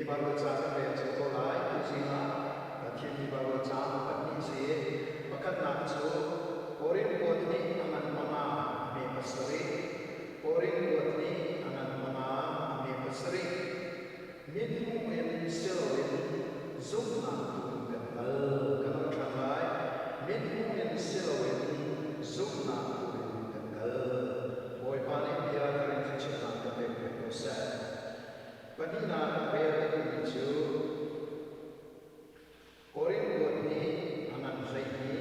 baru cara dia cukup lain sehingga kini baru cara ini makan nafsu orang buat ni angan mama ni pasari orang buat ni angan mama ni pasari minum yang silawin zumna tu kenal kenal ramai minum yang silawin zumna tu kenal boy paling dia dari cerita kepada proses Padina biar itu orang buat ni anak zaini,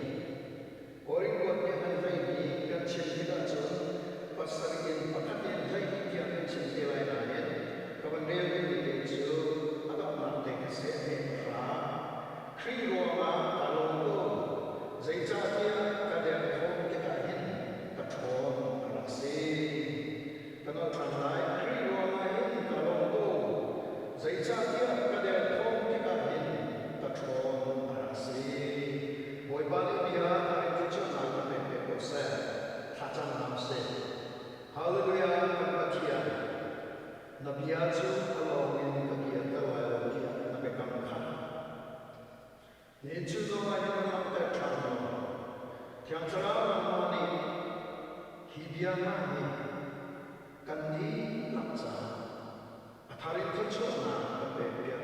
orang buat ni anak zaini kan cinta tu pasal ini pakat yang zaini dia kan cinta lain. Kapan dia itu ada nanti kesehatan kriwa kalau tu zaita dia kadang kau kita hin kathon raksi kalau ramai kriwa lain kalau tu zaita dia kadang kau kita hin kathon raksi boy balik dia hari itu nama mereka proses hajam namse haleluya berbahagia Nabi Ahcun kalau ini bagian terlalu dia Nabi Kamkhan. Ini juga yang nampak terang. Yang terang ini hidup ini kan di laksa. Hari kecilnya berbeda.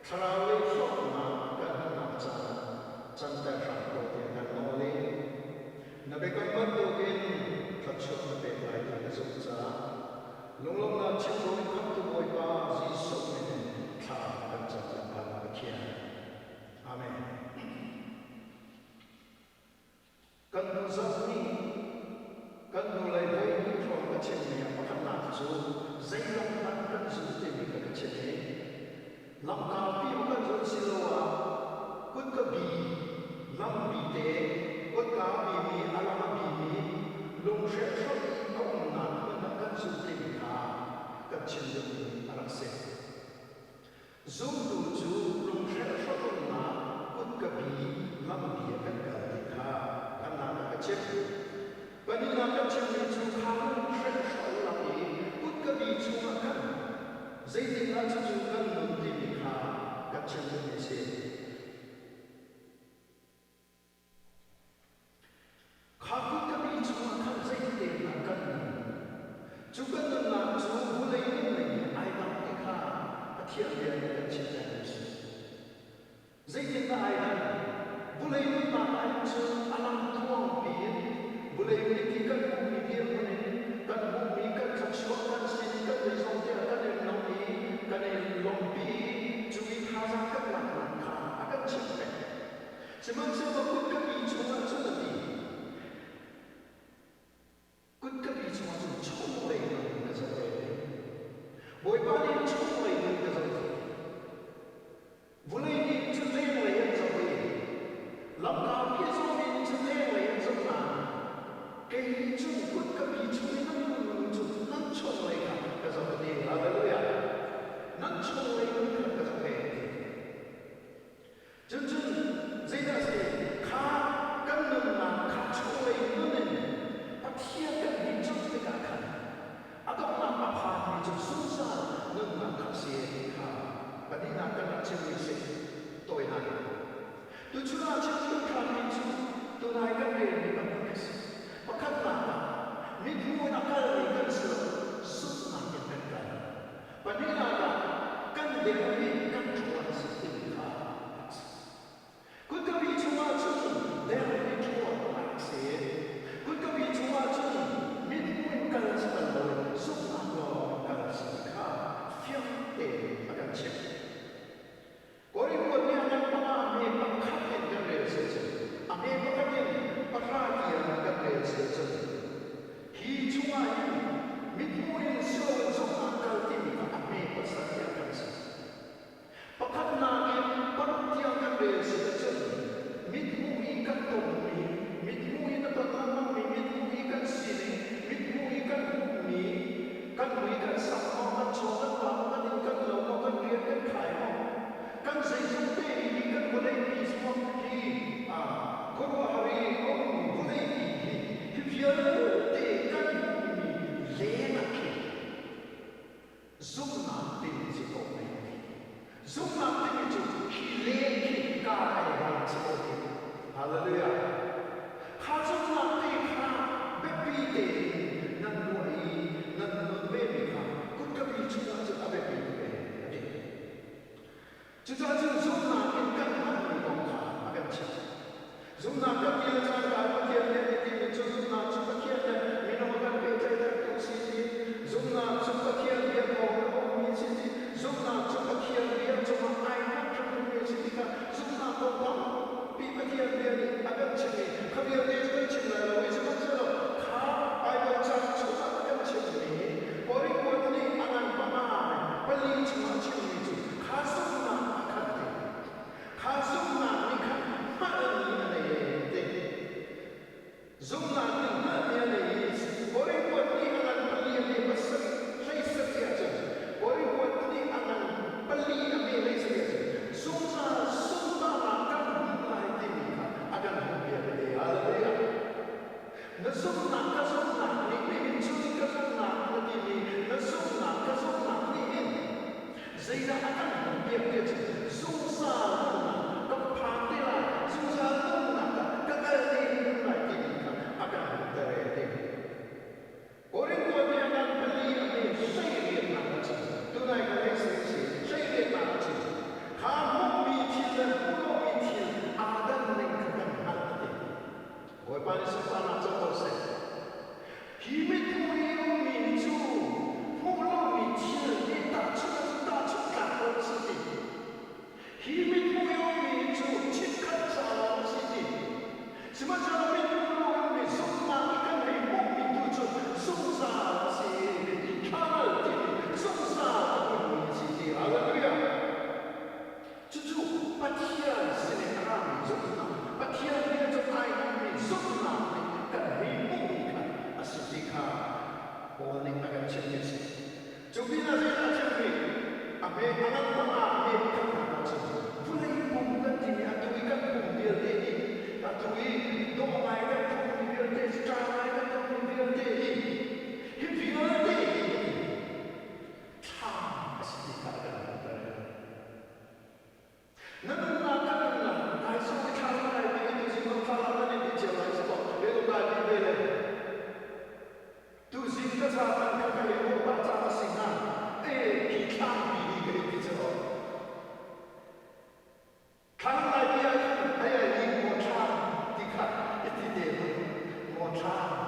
Terawih sokna kan laksa. Cantik satu dengan oleh Nabi Kamkhan mungkin kecil berbeda dengan susah. Long na chikoi kam tu boy pa Jesus ne tha kan cha pa kia amen kan nu sa ni kan nu lai lai ni from ka chen ne pa kan na chu zai long na kan su te ni ka chen ne lam ka pi ka chu si lo wa kut ka bi lam bi te kut ka bi mi alam bi mi long she shot ka na kan su te kecil arase. Zoom tu lung share shotun na kut kabi lam dia kan kalika kan na kecil. Bani na kecil tu kamu share shotun lagi kut kabi cuma kan. Zaidi na tu kan mundi mika kecil ni se. Kut kabi cuma kan zaidi na kan. Juga na tu Tiap dia akan cinta Yesus. Zaidin tak ayah, boleh minta ayah alam tuang bin, boleh memikirkan bumi dia mana, kan bumi kan kacauan sini kan risau dia kan yang nabi, kan yang lombi, curi hazard kan langkah akan cinta. Semasa pun kami cuma seperti, kun kami cuma cuma yang kesabaran, boleh balik cuma yang kesabaran. Zai da akan biar dia susah mana, kepandilan susah mana, kekalian lagi akan terjadi. Orang tua dia akan beli ini saya nak cakap, tu nak kena saya nak cakap. Kamu bikin pulau bikin ada nengkan hati. Kau paling suka nak cakap saya. Hidup pulau minju, pulau bikin ni tak cukup kat sini. Hidup pulau minju cakap salah sini. Semacam itu pulau ni semua ikan hidup minju susah sini, kalau tidak susah pun sini. Haleluya. Cucu patian sini kami susah, patian dia cukai kami susah. Hidup ikan asyik orang yang akan cekik. Cubi nasi cekik. Abe anak mana abe ikan macam. Pulai bukan ini atau ikan pembiar ini, atau domai ikan pembiar ini, secara ikan pembiar ini. Hibiar ini. Tham asyik akan berada. Namun nak, asal kalau itu semua kalau ini dijalan sebab itu tadi bela. Tu singkat sahaja kami lupa cara singa. Kita pilih kita. Kalau dia ayah ini mocha, tiga itu dia mocha.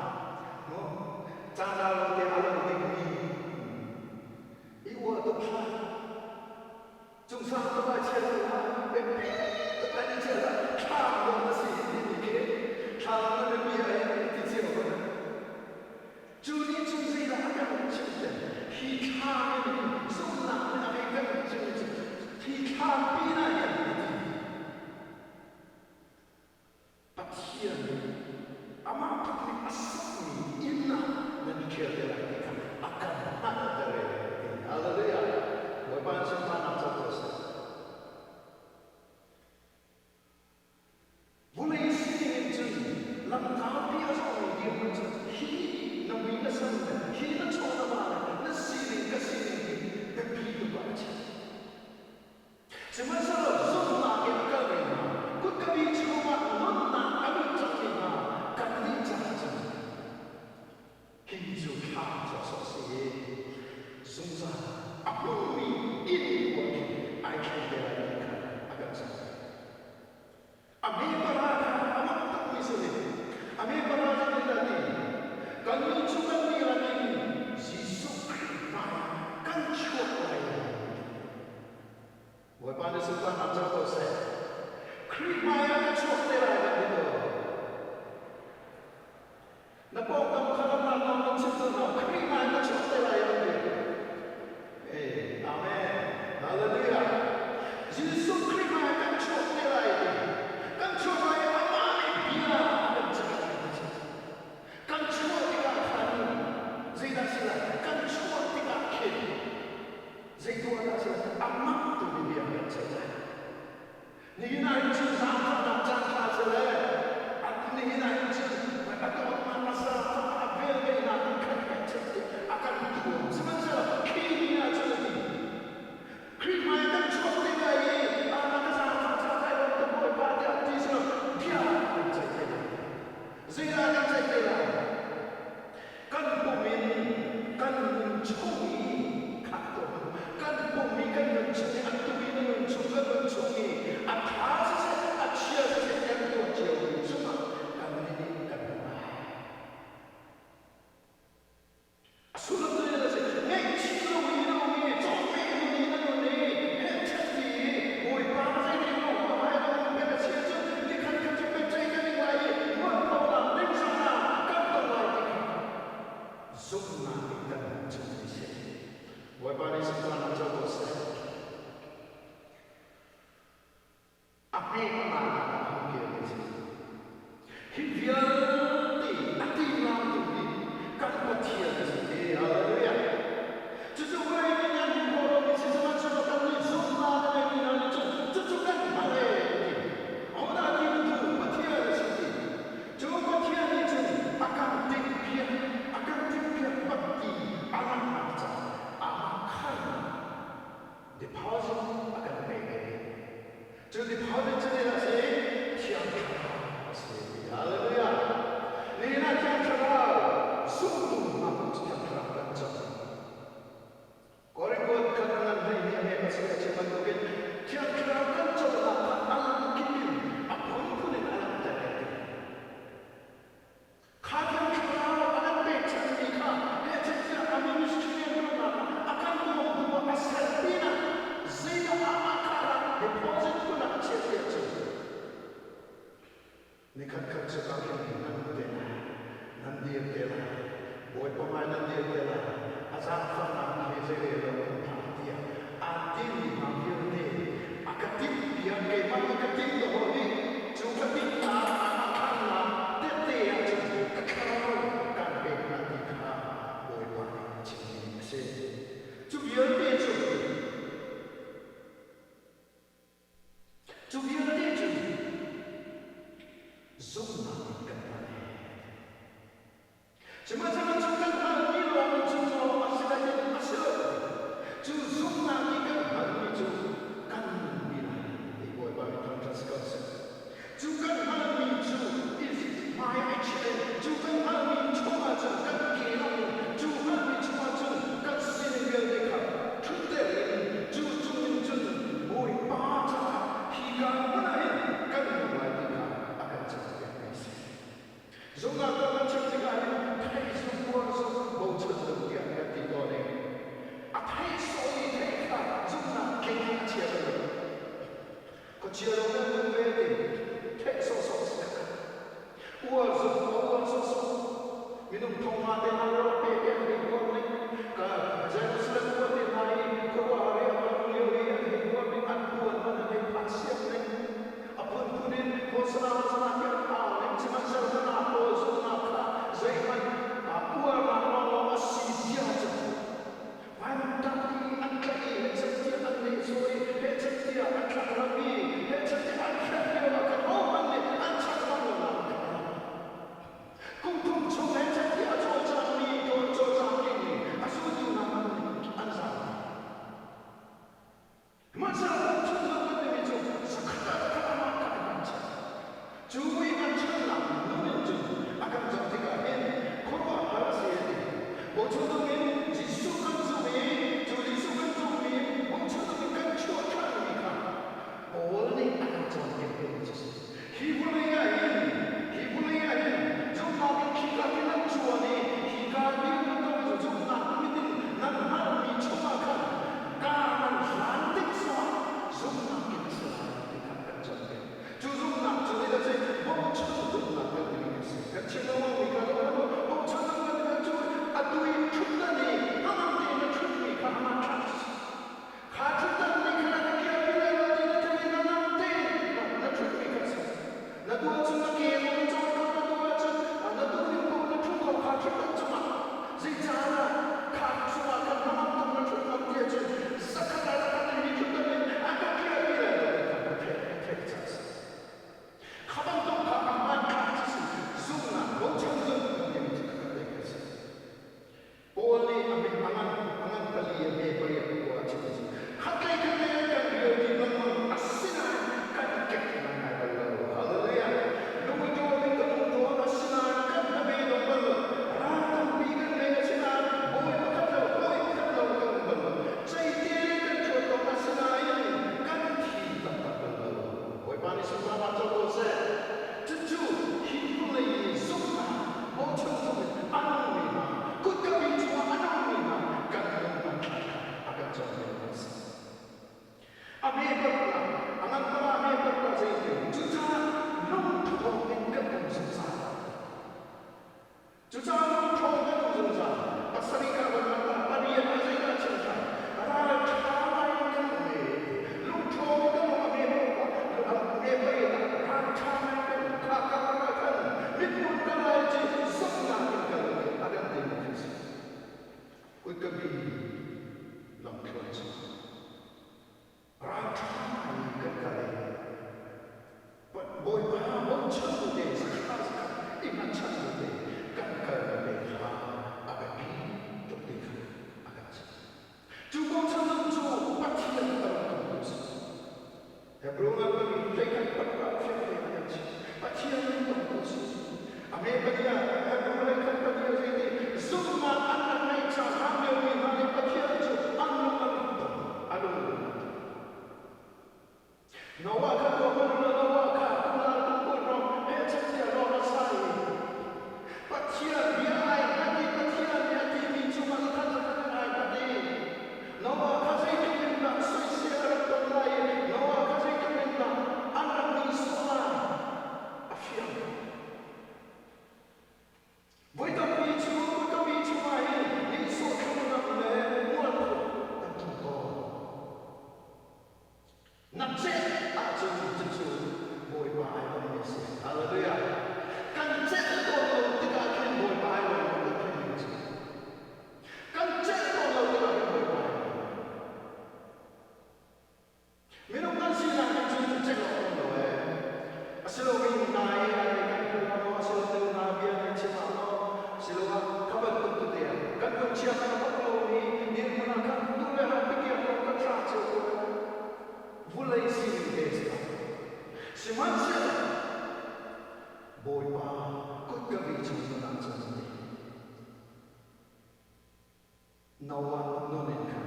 Noah nuninkan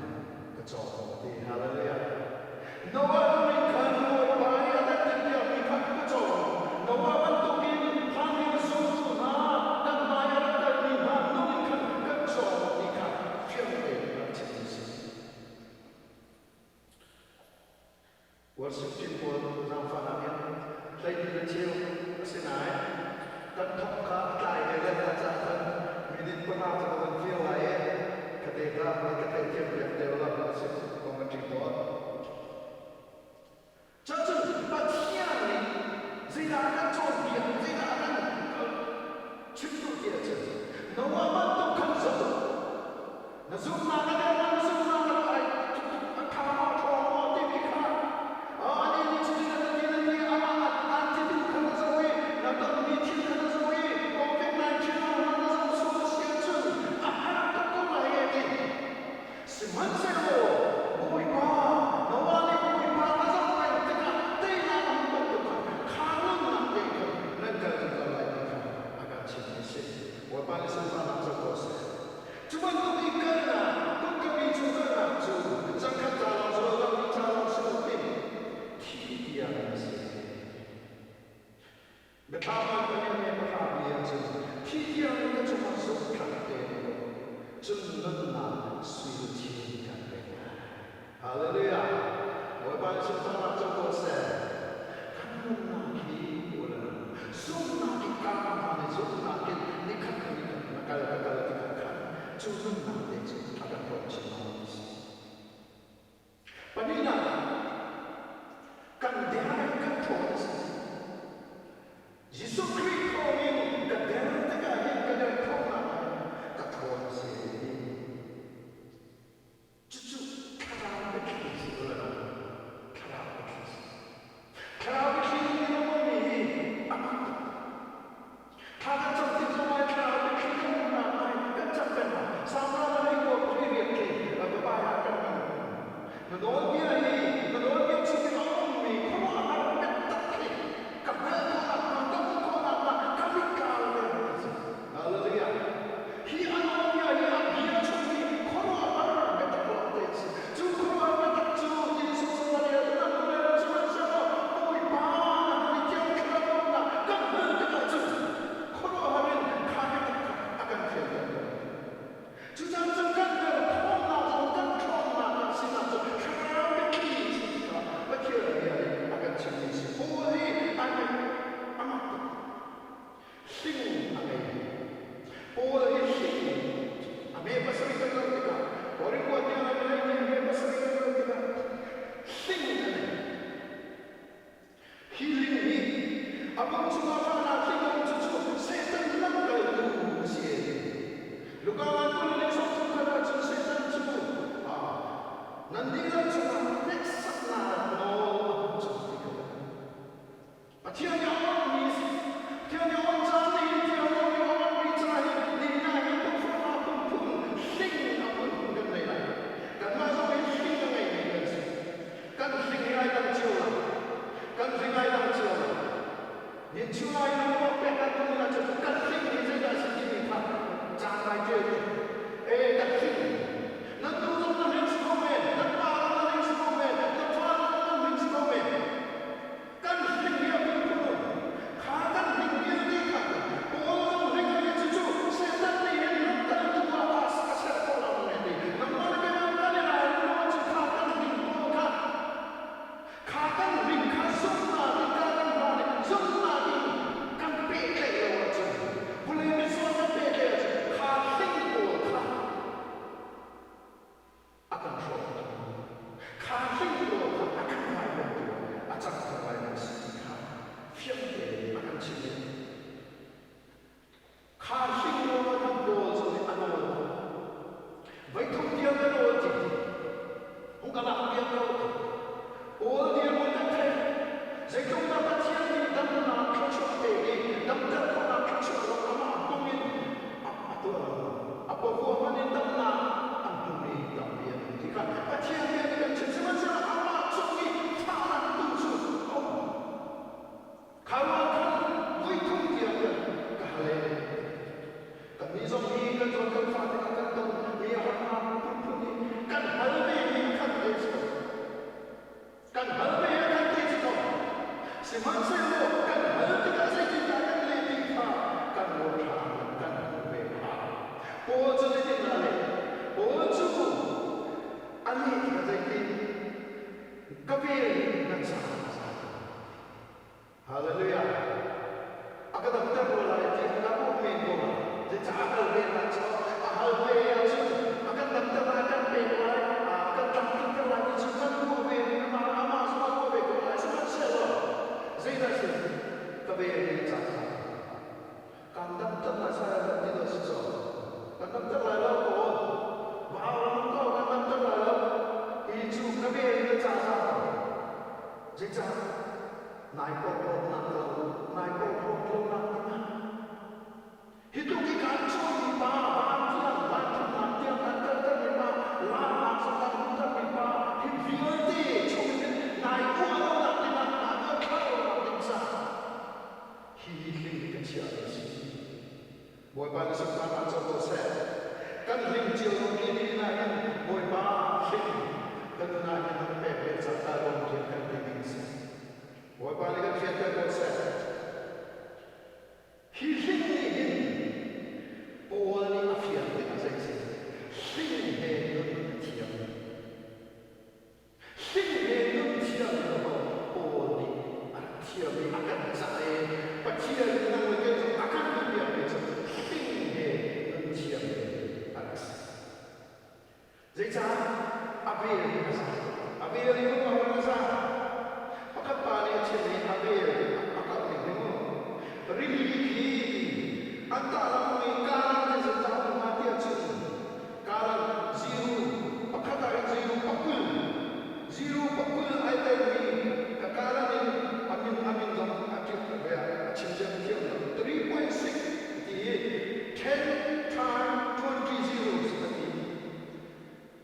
kacau di haleluya. Noah nuninkan Noah bahaya dan tidak ikat kacau. Noah bentukin hamil susu dan bayar dan lima nuninkan kacau ikat firman bercita. Worship team pun ramai lagi kecil senai dan thokka tai dan ajaran minit pernah terlalu feel lain. Ketika mereka terjebak dalam proses commentary board, jadi bagian ini tidak akan cobian, tidak akan cukup dia jadi. Noah bentuk konsep, nazumna kadang nazumna kadang kalau trauma tipikal, ini cerita ini amanat anti itu kalau sawi, nanti meeting kalau sawi, COVID-19 kalau sawi sosial tu, Semangat bui pa, nawali bui pa, asal lain tengah, tengah membentuk kanun nanti negara negara ini akan cincin. Walaupun sesuatu terkosong, cuma tu ikannya, tu kami juga nak tu, jangan jalan jalan jalan seperti tiada nasi. Betapa banyak perhatian tu, tiada cuma sekat deh, jenengan suci. Haleluya. Walaupun sesuatu terkosong, kamu lagi boleh, semua ikan, semua ikan kalau dikatakan, cuma nanti akan berjalan. Padahal kan dia akan terus. Yesus Kristus ini kan dia akan terus. ali ka zai ti kapir na sa hallelujah akadam ta bola ti ka ko me ko je cha hal be na cha hal be ya chu akadam ta ba kan be wa akadam ta ba ni chu kan ko be ma ama so ko be ko la sa se lo zai da se ka be ni cha kan dam ta ma sa da ti do so kan dam ta la lo ko ba ko kan dam ta la lo i chu ka be ni cha sa zai cha nai ko na lo nai ko na hidup di kancung di bawah bantuan bantuan antar terima lama sedang kita pipa hidup di cuma naik ulang dengan apa kalau bisa hidup kecil ini boy pada sekarang coba saya kan hidup ini naik boy pada kan naik sampai sekarang kita ini boy pada kita saya hidup ini All in a fear, as I say. Sing here, tear. Sing here, tear. All in a tear, I can say. But here, now we get to I can't be a bit. Sing here, tear. Alex. They say, a very good hour. Pakapani, a very really antara mereka sejarah mati Chung kalau zero pakar zero pakul ada ni kalau ni amin jam akhir berapa cincang dia 3.6 dia 10 times 20 zeros seperti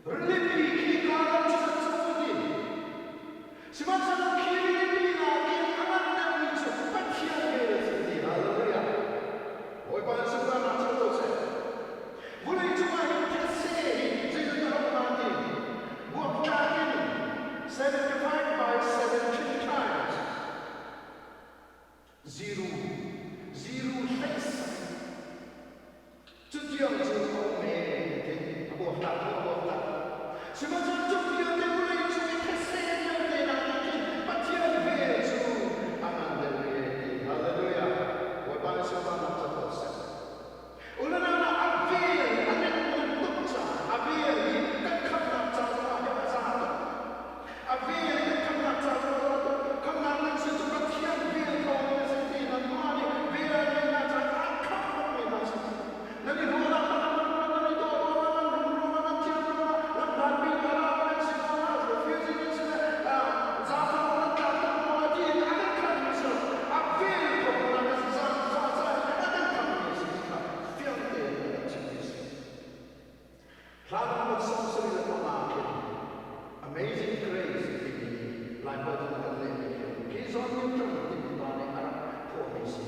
lebih kalau seperti semacam kiri lagi anak dan cepat dia seperti haleluya. Oi pada sebelah macam tu saya. Boleh cuma yang tersi, saya tahu nanti. Buat kaki 75 by 17 times. Zero face. Setiap jumpa meh, buat tak. Semacam jumpa dia boleh cuma tersi dia nanti. Patian bezu, aman dia. Haleluya. Oi pada sebelah macam tu. Ulana abel anak tukca abel kan nak cara yang satu abel kan nak cara kan nak sesuatu tiang bel kau mesti nak mana bel nak cara kan mesti nanti rumah nanti tu rumah nanti nanti kalau semua refusing semua zat orang kata mau dia ada kan mesti abel kau nak zat ada kan mesti Lalu bersama dengan pemakai Amazing Grace ini lalu dengan lagi kisah yang terjadi pada Arab Polisi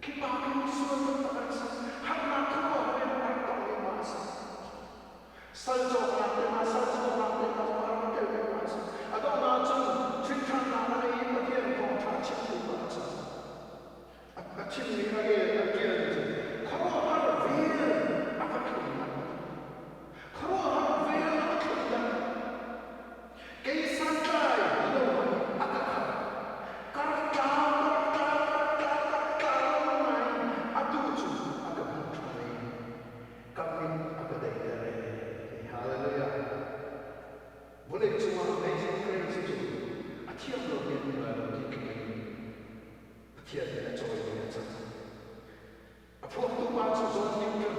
kita akan suatu terasa karena keluar yang datang di masa salju orang masa ada macam cerita nama ini bagian kontra cerita masa acim ni bagian kalau ada real apa kebenaran kalau ada real apa kebenaran kesantai itu apa kata aduh tu apa kebenaran kami apa daya haleluya boleh cuma amazing grace itu atiap lo yang dalam dikini atiap dia coba dia cakap apa waktu baca soal ini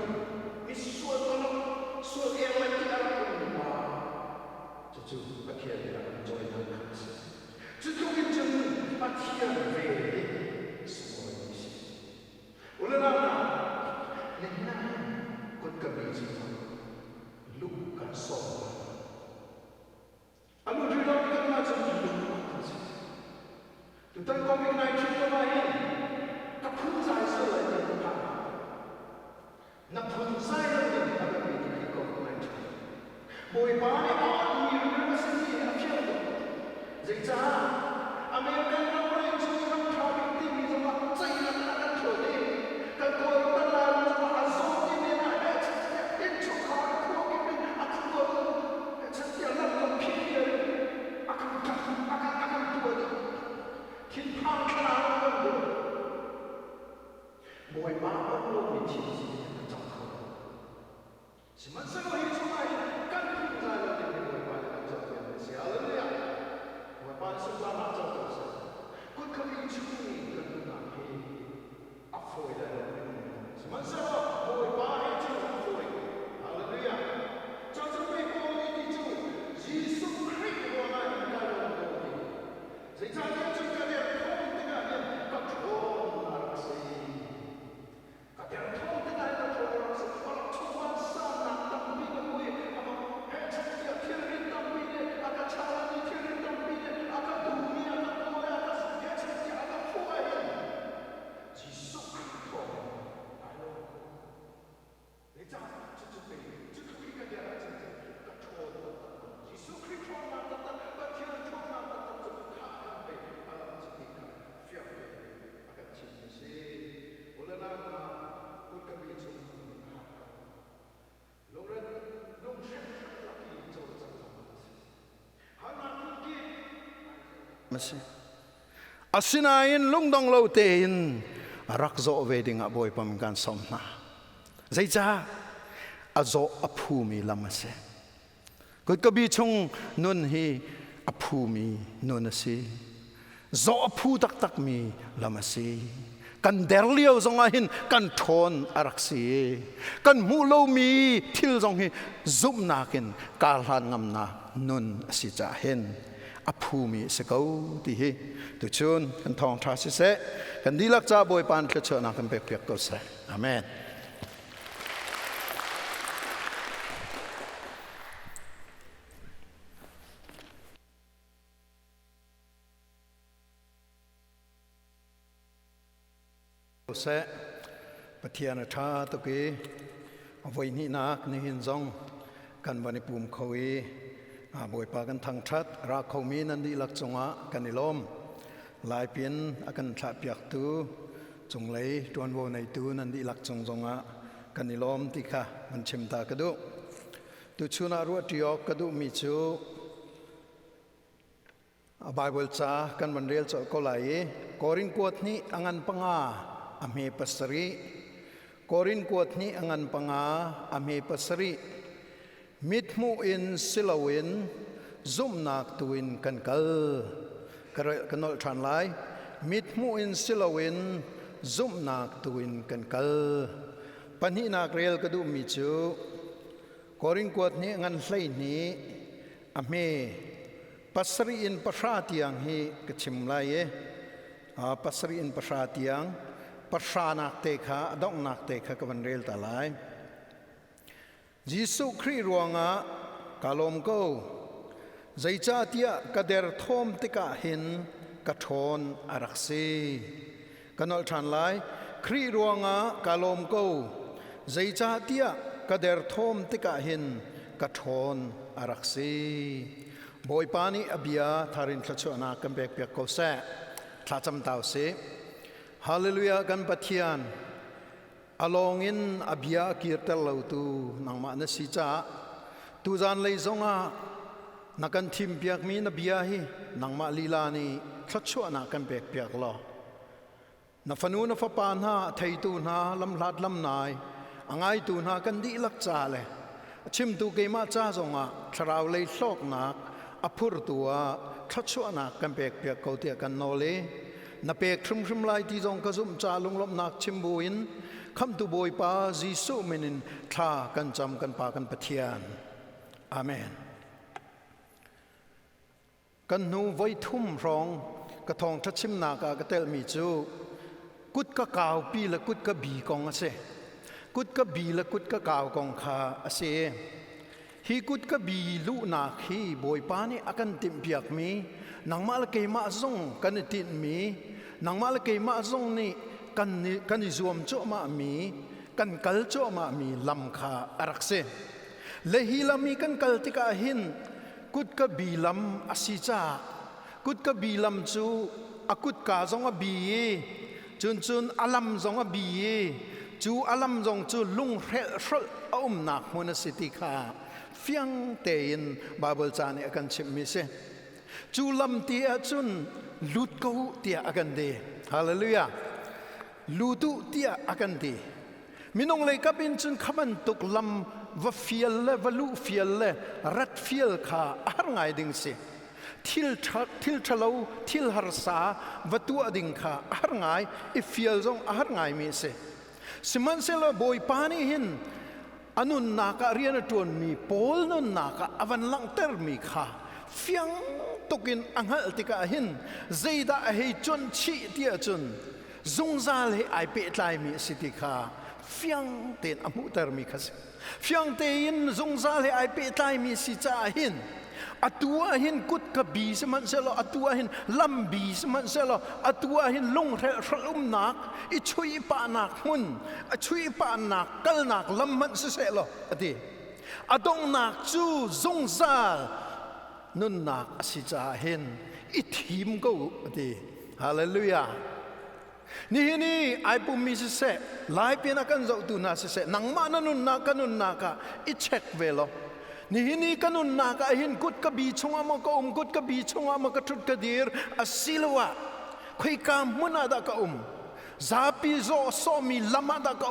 suatu yang lagi dalam rumah cucu atiap dia coba dia kasih cucu itu atiap dia semua ini ulama nenek Kutka biji luka soal anu juga kita macam itu tentang COVID-19 kemarin kapun saya selesai tentang napun saya lebih ada di COVID-19 boleh banyak orang di universiti akhir jadi Amerika orang yang cuma traffic tinggi sama saya akan terjadi dan kalau kita lalu sama azam ini nak itu kalau kita aku มาสิอาศินาอินลุงดองโลเตอินรักโจเวดิงอบอยปมกันสมนาใจจ้าอโจอภูมิลามาสิกุดกบีชงนุนฮีอภูมินุนสิโจอภูตักตักมีลามาสิกันเดรเลียวจงอาหินกันทนอารักษีกันมูโลมีทิลจงฮีซุบนากินกาลหันงำนานุนสิจ่าเห็นอภูมิสกาวที่ฮีตุชุนกันทองทราสิเสกันดีลักจ้าบอยปานเฉยๆนักกันเปียกๆก็เสอาเมนเสปะเทียนชาตุกีวันนี้นักนี่หินจงกันวันนี้ปุ่มเขาบอยปากันทางชัดรักเขามีนันดีลักจงะกันนิลมลายเปลี่ยนอากันฉาบยักตูจงเลยจวนโวในตูนันดีลักจงะกันนิลมที่ค่ะมันชิมตากระดูตุชุนารัวที่ออกกระดูมีชูไบเบิลจ้ากันวันเรียลจะก็ไหลกอรินกวดนี้อังันปังอาอเมปัสรีกอรินกวดนี้อังันปังอาอเมปัสรีมิดมูอินสิลาวินซุมนักตุวินกันกัลกันนอลทรานไลมิดมูอินสิลาวินซุมนักตุวินกันกัลปัญหานักเรียลกระดูมิจูกอรินกวดนี้อังันไลนี้อเมปัสรีอินประชาติยังฮีกชิมไลปัสรีอินประชาติยังประชานักเตคะดองนักเตคะกับวันเรียลตาไลยิสุครีรวงะกาลมก็ใจจ้าเตียกระเดรทอมติกะหินกระทอนอารักษีกันอลชันไลครีรวงะกาลมก็ใจจ้าเตียกระเดรทอมติกะหินกระทอนอารักษีบอยปานีอเบียทารินทชนากันเบกเปียกโกเซทาจำตาวเสฮาเลลูยากันปะเทียนอลองอินอเบียกีร์เตลลูตูนังมาเนสิจ้าตูจานเลยซงอานักันทิมเปียกมีนเบียฮีนังมาลีลานีทชนากันเบกเปียกลอนฟนูนฟปานฮาไทยตูนาลำลาดลำนายอ่างไอตูนากันดีลักจ้าเลยชิมตูเกมาจ้าซงอาทราวเลยโลกนักอภุรตัวทัชวนักกันเปียกเปียกเขาเตียกันโนเลนับเปียกชุมไลที่จงกระซุมจ่าลงลบนักชิมบุญคำตุบอยปาจิสุมินินท่ากันจำกันปากันปะเทียนอาเมนกันนูไว้ทุ่มร้องกระทองทัชิมนากากระเตลมีจูกุดกะกาวปีละกุดกะบีกองเสกุดกะบีละกุดกะกาวกองคาเสฮีกุดกบีลูนักฮีบอยปานีอากันติมเปียกมีนังมาละเกมาซงกันตินมีนังมาละเกมาซงนี่กันนิจวมโจมามีกันกัลโจมามีลำคาอารักเซเลฮีลามีกันกัลติกาหินกุดกบีลำอาศิจากุดกบีลำจูอากุดกาซงอบีจุนอาลัมซงอบีจูอาลัมซงจูลุงเรลอุ้มนักมุนสิติคาฟียงเตยินบาเบิลจานีอากันชิมมิเซจูลัมเตียจุนลุดกูเตียอากันเดฮาเลลูยาลูตุเตียอากันเดมินองเลยกับอินจุนขมันตุกลัมวะฟิลเลวลูฟิลเลรัดฟิลคาอาร์ไงดิงเซทิลทะเลทิลฮาร์ซาวะตัวดิงคาอาร์ไงอิฟิลซงอาร์ไงมิเซสิมันเซลบอยปานีหินอนุนนาคาเรียนจวนมีโพลนุนนาคาอวันลังเตอร์มีข้าฟียงตุกินอังฮัลติกาหินเจดาเฮจนชีเตียจนจงซาเลไอเปตไลมีสิติข้าฟียงเต็นอมุเตอร์มีข้าฟียงเต็นจงซาเลไอเปตไลมีสิจ้าหินอัตัวหินกุดกบีสมันเซลอัตัวหินลัมบีสมันเซลอัตัวหินลงเรลุมนักอิช่วยปานักมุนช่วยปานักกัลนักลัมมันเซลอดีอดงนักจูจงซานุนนักสิจ้าหินอิทิมกูอดีฮาเลลูยานี่ไอปุ่มมีเสไลฟ์เป็นกันจะตุนาเสนังมานุนนักอิเช็คเวล นี่กันนุนนักเห็นกุดกบีชงอามกกุดกบีชงอามกทุดกดีร์อสิลวะคุยกามมุนาดากซาปิโซโซมีลามาดาก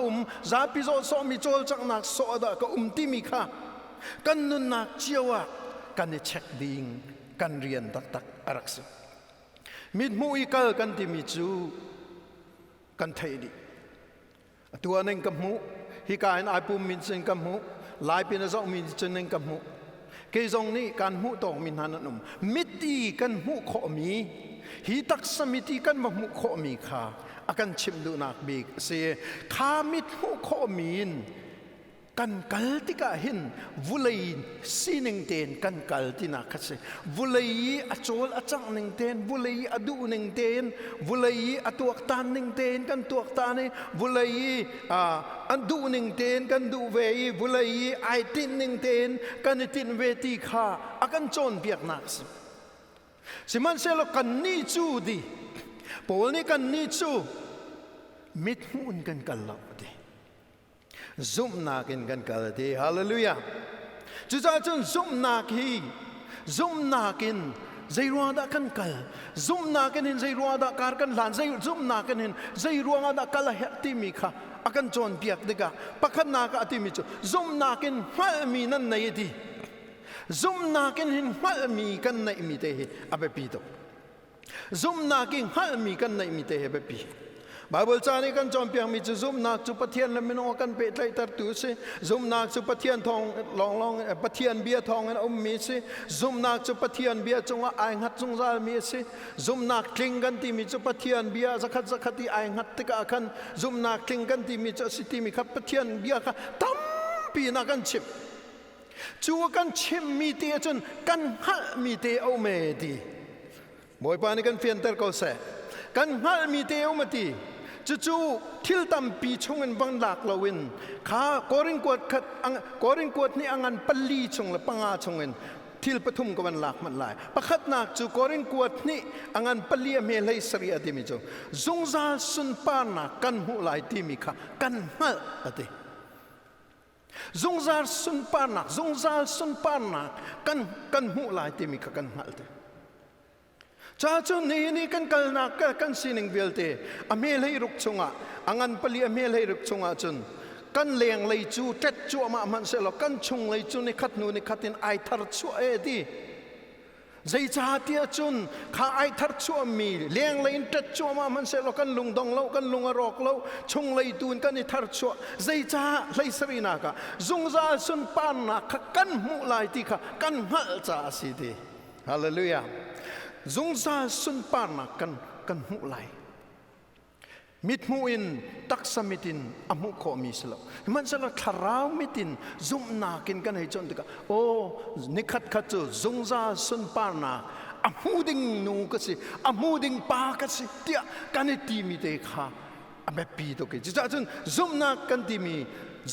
ซาปิโซโซมีโจลจักนักโซดากที่มีค่ะกันนุนนักเจียวะกันเช็คดิ้งกันเรียนตักอารักษมิดมูอีกกันที่มีจูกันไทยดีตัวนึงกับมูฮิกายนายปุ่มมินเซนกับมูลายเป็นสองมินเซนกับมูเกจงนี้การมูตองมินหันนุ่มมิตีกันมูขมีฮิตักสมิตีกันมูขมีค่ะอากันชิมดูนักบีกเสียขามิดมูขมีนกันกัลติกาหินวุเลยสีหนึ่งเตนกันกัลตินักเสียวุเลยอโจลอจังหนึ่งเตนวุเลยอดูหนึ่งเตนวุเลยอตัวตานหนึ่งเตนกันตัวตานนี่วุเลยอันดูหนึ่งเตนกันดูเวย์วุเลยไอตินหนึ่งเตนกันตินเวทีขาอากันโจนเบียกนักสิมันเสลกันนี่จูดีโปลนี่กันนี่จูมิดหุ่นกันกันลับดีซุ่มนากินกันกันดีฮาเลลูยาจุดจ้าจนซุ่มนากีซุ่มนากินใจรัวดากันกันซุ่มนากินเห็นใจรัวดาการกันหลานใจซุ่มนากินเห็นใจรัวดากันละเหตุมีค่ะอากันจนเปียกดีกะปักขันนากันที่มีจุซุ่มนากินหัวมีนั่นไหนดีซุ่มนากินเห็นหัวมีกันไหนมีเตะอาเบปีโตซุ่มนากินหัวมีกันไหนมีเตะอาเบปีบาเบิลจานี่กันจอมเปียงมีจุซุ่มนักจุปะเทียนและไม่นอกันเปิดไล่ตัดตัวสิซุ่มนักจุปะเทียนทองลองปะเทียนเบียทองกันมีสิซุ่มนักจุปะเทียนเบียจงว่าไอหัดจงซามีสิซุ่มนักคลิงกันที่มีจุปะเทียนเบียสักขัดที่ไอหัดติกากันซุ่มนักคลิงกันที่มีจุสิที่มีขับปะเทียนเบียค่ะตั้มปีนักกันชิมจูกันชิมมีเตียจนกันหัดมีเตียเอาเมดีบ่อยปานี่กันเฟียนเตอร์ก็เสกันหัดมีเตียเอามาตีจู่ๆทิลตัมปีชงเงินบังหลักเราวินข้ากอริงกวดขัดกอริงกวดนี่อังอันปลีชงละปังอาชงเงินทิลปฐุมกวันหลักมันลายประคัดนักจู่กอริงกวดนี่อังอันปลีเมลัยสรีอติมิจงจงซาสุนปานากันหูลายติมิค่ะกันหัดอติจงซาสุนปานาจงซาสุนปานากันหูลายติมิค่ะกันหัดจ้าจุนนี่กันกัลนักกันสินิงเวลเตอเมลัยรุกชงอ่ะอังอันปลีอเมลัยรุกชงอ่ะจุนกันเลี้ยงเลยจูเจ็ดจัวมามันเสร็จแล้วกันชงเลยจูนี่ขัดนูนี่ขัดอินไอทาร์ชัวเอดีใจจ้าเตียจุนข้าไอทาร์ชัวมีเลี้ยงเลยเจ็ดจัวมามันเสร็จแล้วกันลุงดองเล่ากันลุงอรอกเล่าชงเลยตูนกันอิทาร์ชัวใจจ้าเลยสรีนักจงซาสุนปานนักกันมุลายติค่ะกันหัลจ้าสิดีฮาเลลูยาจงซาสุนปานักกันหูไหลมิดหูอินตักสมิตินอมุขมีสลบมันสลบคาราวมิตินจุ่มนากินกันให้จนติกะโอ้นิคัดขัดจูจงซาสุนปานักอมูดิงนูกสิอมูดิงปากสิเตียกันให้ตีมีเตค่ะอเมปีโตกิจ้าจนจุ่มนากันตีมี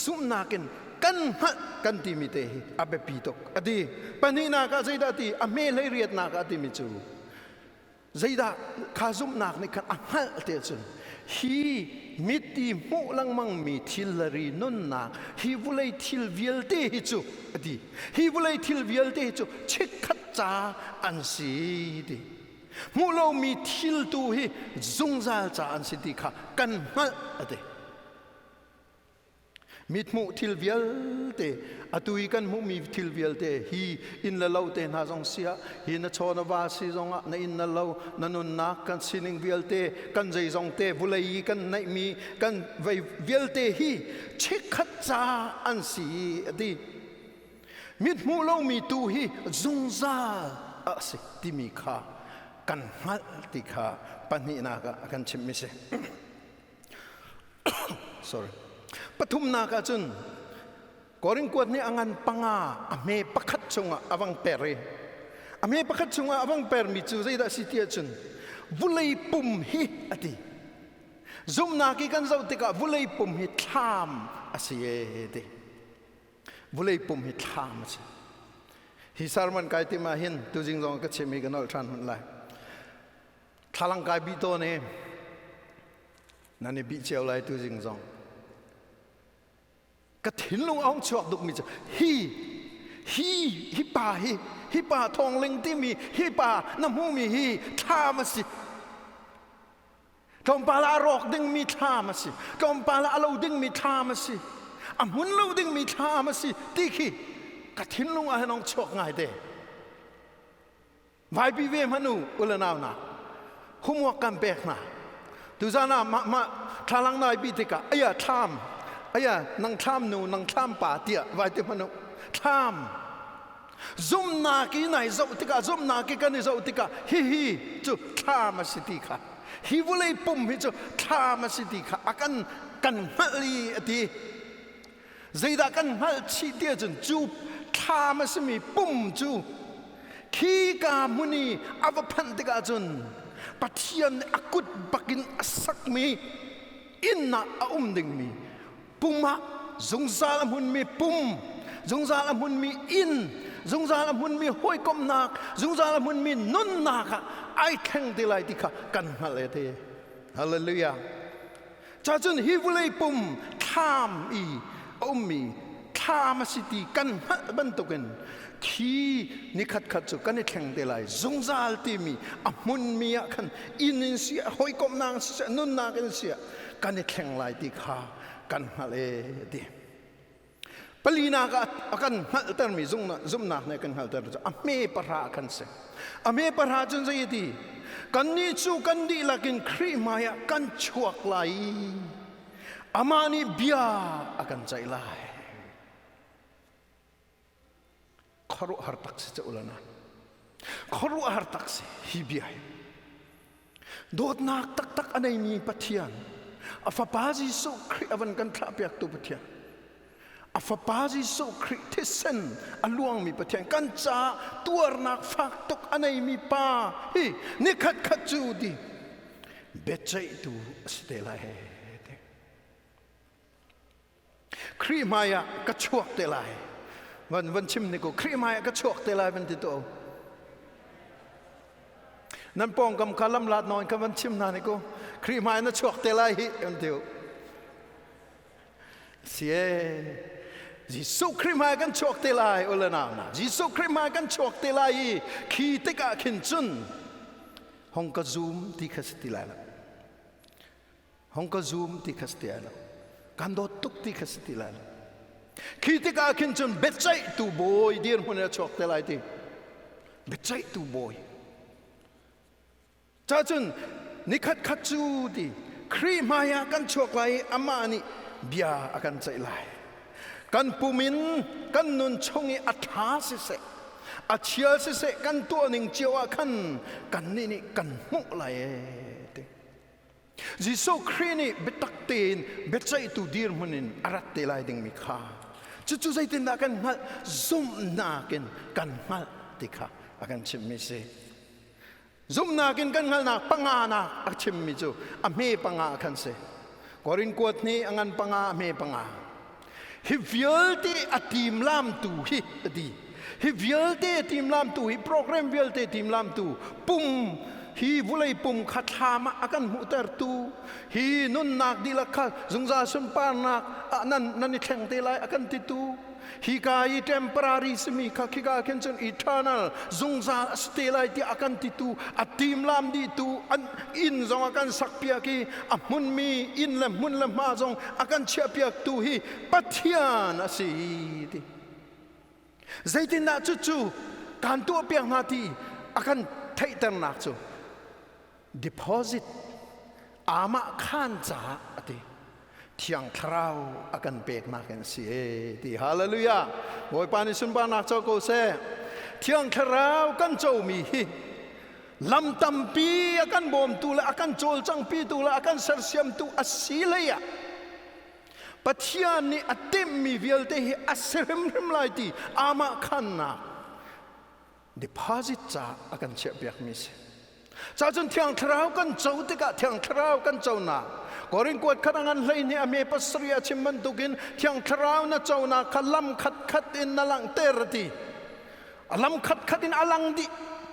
จุ่มนากินกันหัดกันตีมีเตอเบปีโตอดีปนีนาคาใจดาตีอเมลัยเรียดนาคาตีมิจูใจดาข้าซุ่มนักในขันอังหัลเตจุนฮีมิตีมุลังมังมีทิลรีนุนนักฮีวุเลยทิลวิลเตฮิจูอดีฮีวุเลยทิลวิลเตฮิจูเช็คขัดจ้าอันสีดีมุเรามีทิลตูฮีจงซาจ้าอันสีดีค่ะกันหัลอดีมิดมุทิลเวลเตอตุยกันมุมีทิลเวลเตฮีอินละเลาเตนาจงเสียฮีนชอนวาสีจงอ่ะในอินละเลานันนุนนักกันสินิงเวลเตกันใจจงเตบุเลยกันในมีกันไวเวลเตฮีเช็คขัดจ้าอันสีดีมิดมุเรามีตูฮีจงซาอัสิติมีขากันหัดติขาปัญหากันชิมมิเซ sorryปฐุมนาคาจุนกอริงกวดนี่อังอันปังอาอเมปะคัดชงอวังเปรอเมปะคัดชงอวังเปรมิจูใจดาสิเตียจุนวุเลยปุ่มฮิอดีซุมนาคีกันเจ้าติกาวุเลยปุ่มฮิทามอาศัยเดวุเลยปุ่มฮิทามอาศัยฮิสารมันกายติมาหินตุจิงจงก็เชมีกันอลทรานมันไลทาลังกายบิโตเนนั่นนี่บิเชียวไลตุจิงจงกระถิ่นลงอ่างชวกดุกมิจ ฮิป่าทองเล็งที่มีฮิป่าน้ำหูมีฮิท่ามาสิจอมปาลารอกดึงมีท่ามาสิจอมปาลาเราดึงมีท่ามาสิหุ่นเราดึงมีท่ามาสิที่ขี้กระถิ่นลุงให้น้องชกง่ายเด้ไว้ปีเวมนูอุลนาวนาหุ่มวกันเบกนาดูซานามาทาลังนายบิติกะอายะทามอายะนังทามนูนังทามป่าเตียไว้ที่มนุทามซุมนากีไหนโซติกะซุมนากีกันนี่โซติกะฮิจุทามาสิติกะฮิวุเลยปุ่มฮิจุทามาสิติกะอากันกันฮัลลีอดีใจดากันฮัลชีเดียจนจูทามาสิมีปุ่มจูขีกามุนีอวพันติกาจนปัทยันอากุดบักินอสักมีอินนาดึงมีปุ่มะจงซาลมุนมีปุ่มจงซาลมุนมีอินจงซาลมุนมีห้อยกอมนักจงซาลมุนมีนุนนักไอแข่งดีไลติกะกันมาเลยเดฮาเลลูยาจ้าจนฮิวเลยปุ่มทามอีมีทามสิติกันมาบันตุกันขีนิขัดจุกันแข่งดีไลจงซาลติมีมุนมีอะกันอินเสียห้อยกอมนักเสียนุนนักเสียกันแข่งไลติกะกันมาเลยเดปลีนาก็akan hal termi zumna ne kan hal ter ame para kan se ame para jun se yiti kan ni chu kan di lakin khri maya kan chuak lai amani bia akan chai lai kharu har tak se ulana kharu har tak se hi bia dot nak tak anai mi pathian afa baji so khri avan kan thla pyak tu pathian afapazi so kritisan aluang mi pathian kan cha tuar nak fak tok anai mi pa hi nikhat khachu di bechai tu stela he khri maya ka chuak te lai van chim ni ko khri maya ka chuak te lai van ti to nan pong kam kalam lat non ka van chim na ni ko khri maya na chuak te lai hi an tiu sie Jisu krima kan chok te lai ulana na Jisu krima kan chok te lai ki te ka khin chun hong ka zoom ti khas ti lai la hong ka zoom ti khas ti lai kan do tuk ti khas ti lai ki te ka khin chun bechai tu boy dir hun chok te lai ti bechai tu boy cha chun nikhat khat chu ti krima ya kan chok lai ama ni bia akan chai lai kan pumin kan nun chongi atha se se achia se kan to ning chiwa kan ni kan mu lai te jisu khrini betak tin bechai tu dir munin arat te lai ding mi kha chu zai tin da kan mal zum na kan mal ti kha akan chim mi se zum na kan ngal na panga na achim mi chu ame panga kan se korin kuat ni angan panga ame panga hi vialte atim lam tu hi adi hi vialte atim lam tu hi program vialte atim lam tu pum hi vulai pum khathama akan mutar tu hi nun nak dilakha zungza sumpa nak nan ni theng te lai akan ti tu hi kai temporary semi khakika kenchen eternal zungza stay ti akan ti tu atim lam di tu in zong akan sakpia ki amun mi in lam mun lam ma zong akan chapia tu hi pathian asi ti zaitin na chu kan tu piang na ti akan thai tan nak chu deposit ama khan cha ati thiang thrau akan pek na kan si ti hallelujah boy pani sun ba nak cho ko se thiang thrau kan chau mi hi lam tam pi akan bom tu la akan chol chang pi tu la akan sar siam tu asileya pathian ni atem mi vialte hi asrem lai ti ama khan na deposit cha akan che pek mi se cha chun thiang thrau kan chau te ka thiang thrau kan chau na korin kuat kharangan hlei ni ame pasria chimman tukin thiang thrau na chau na khalam khat in nalang terati alam khat in alang di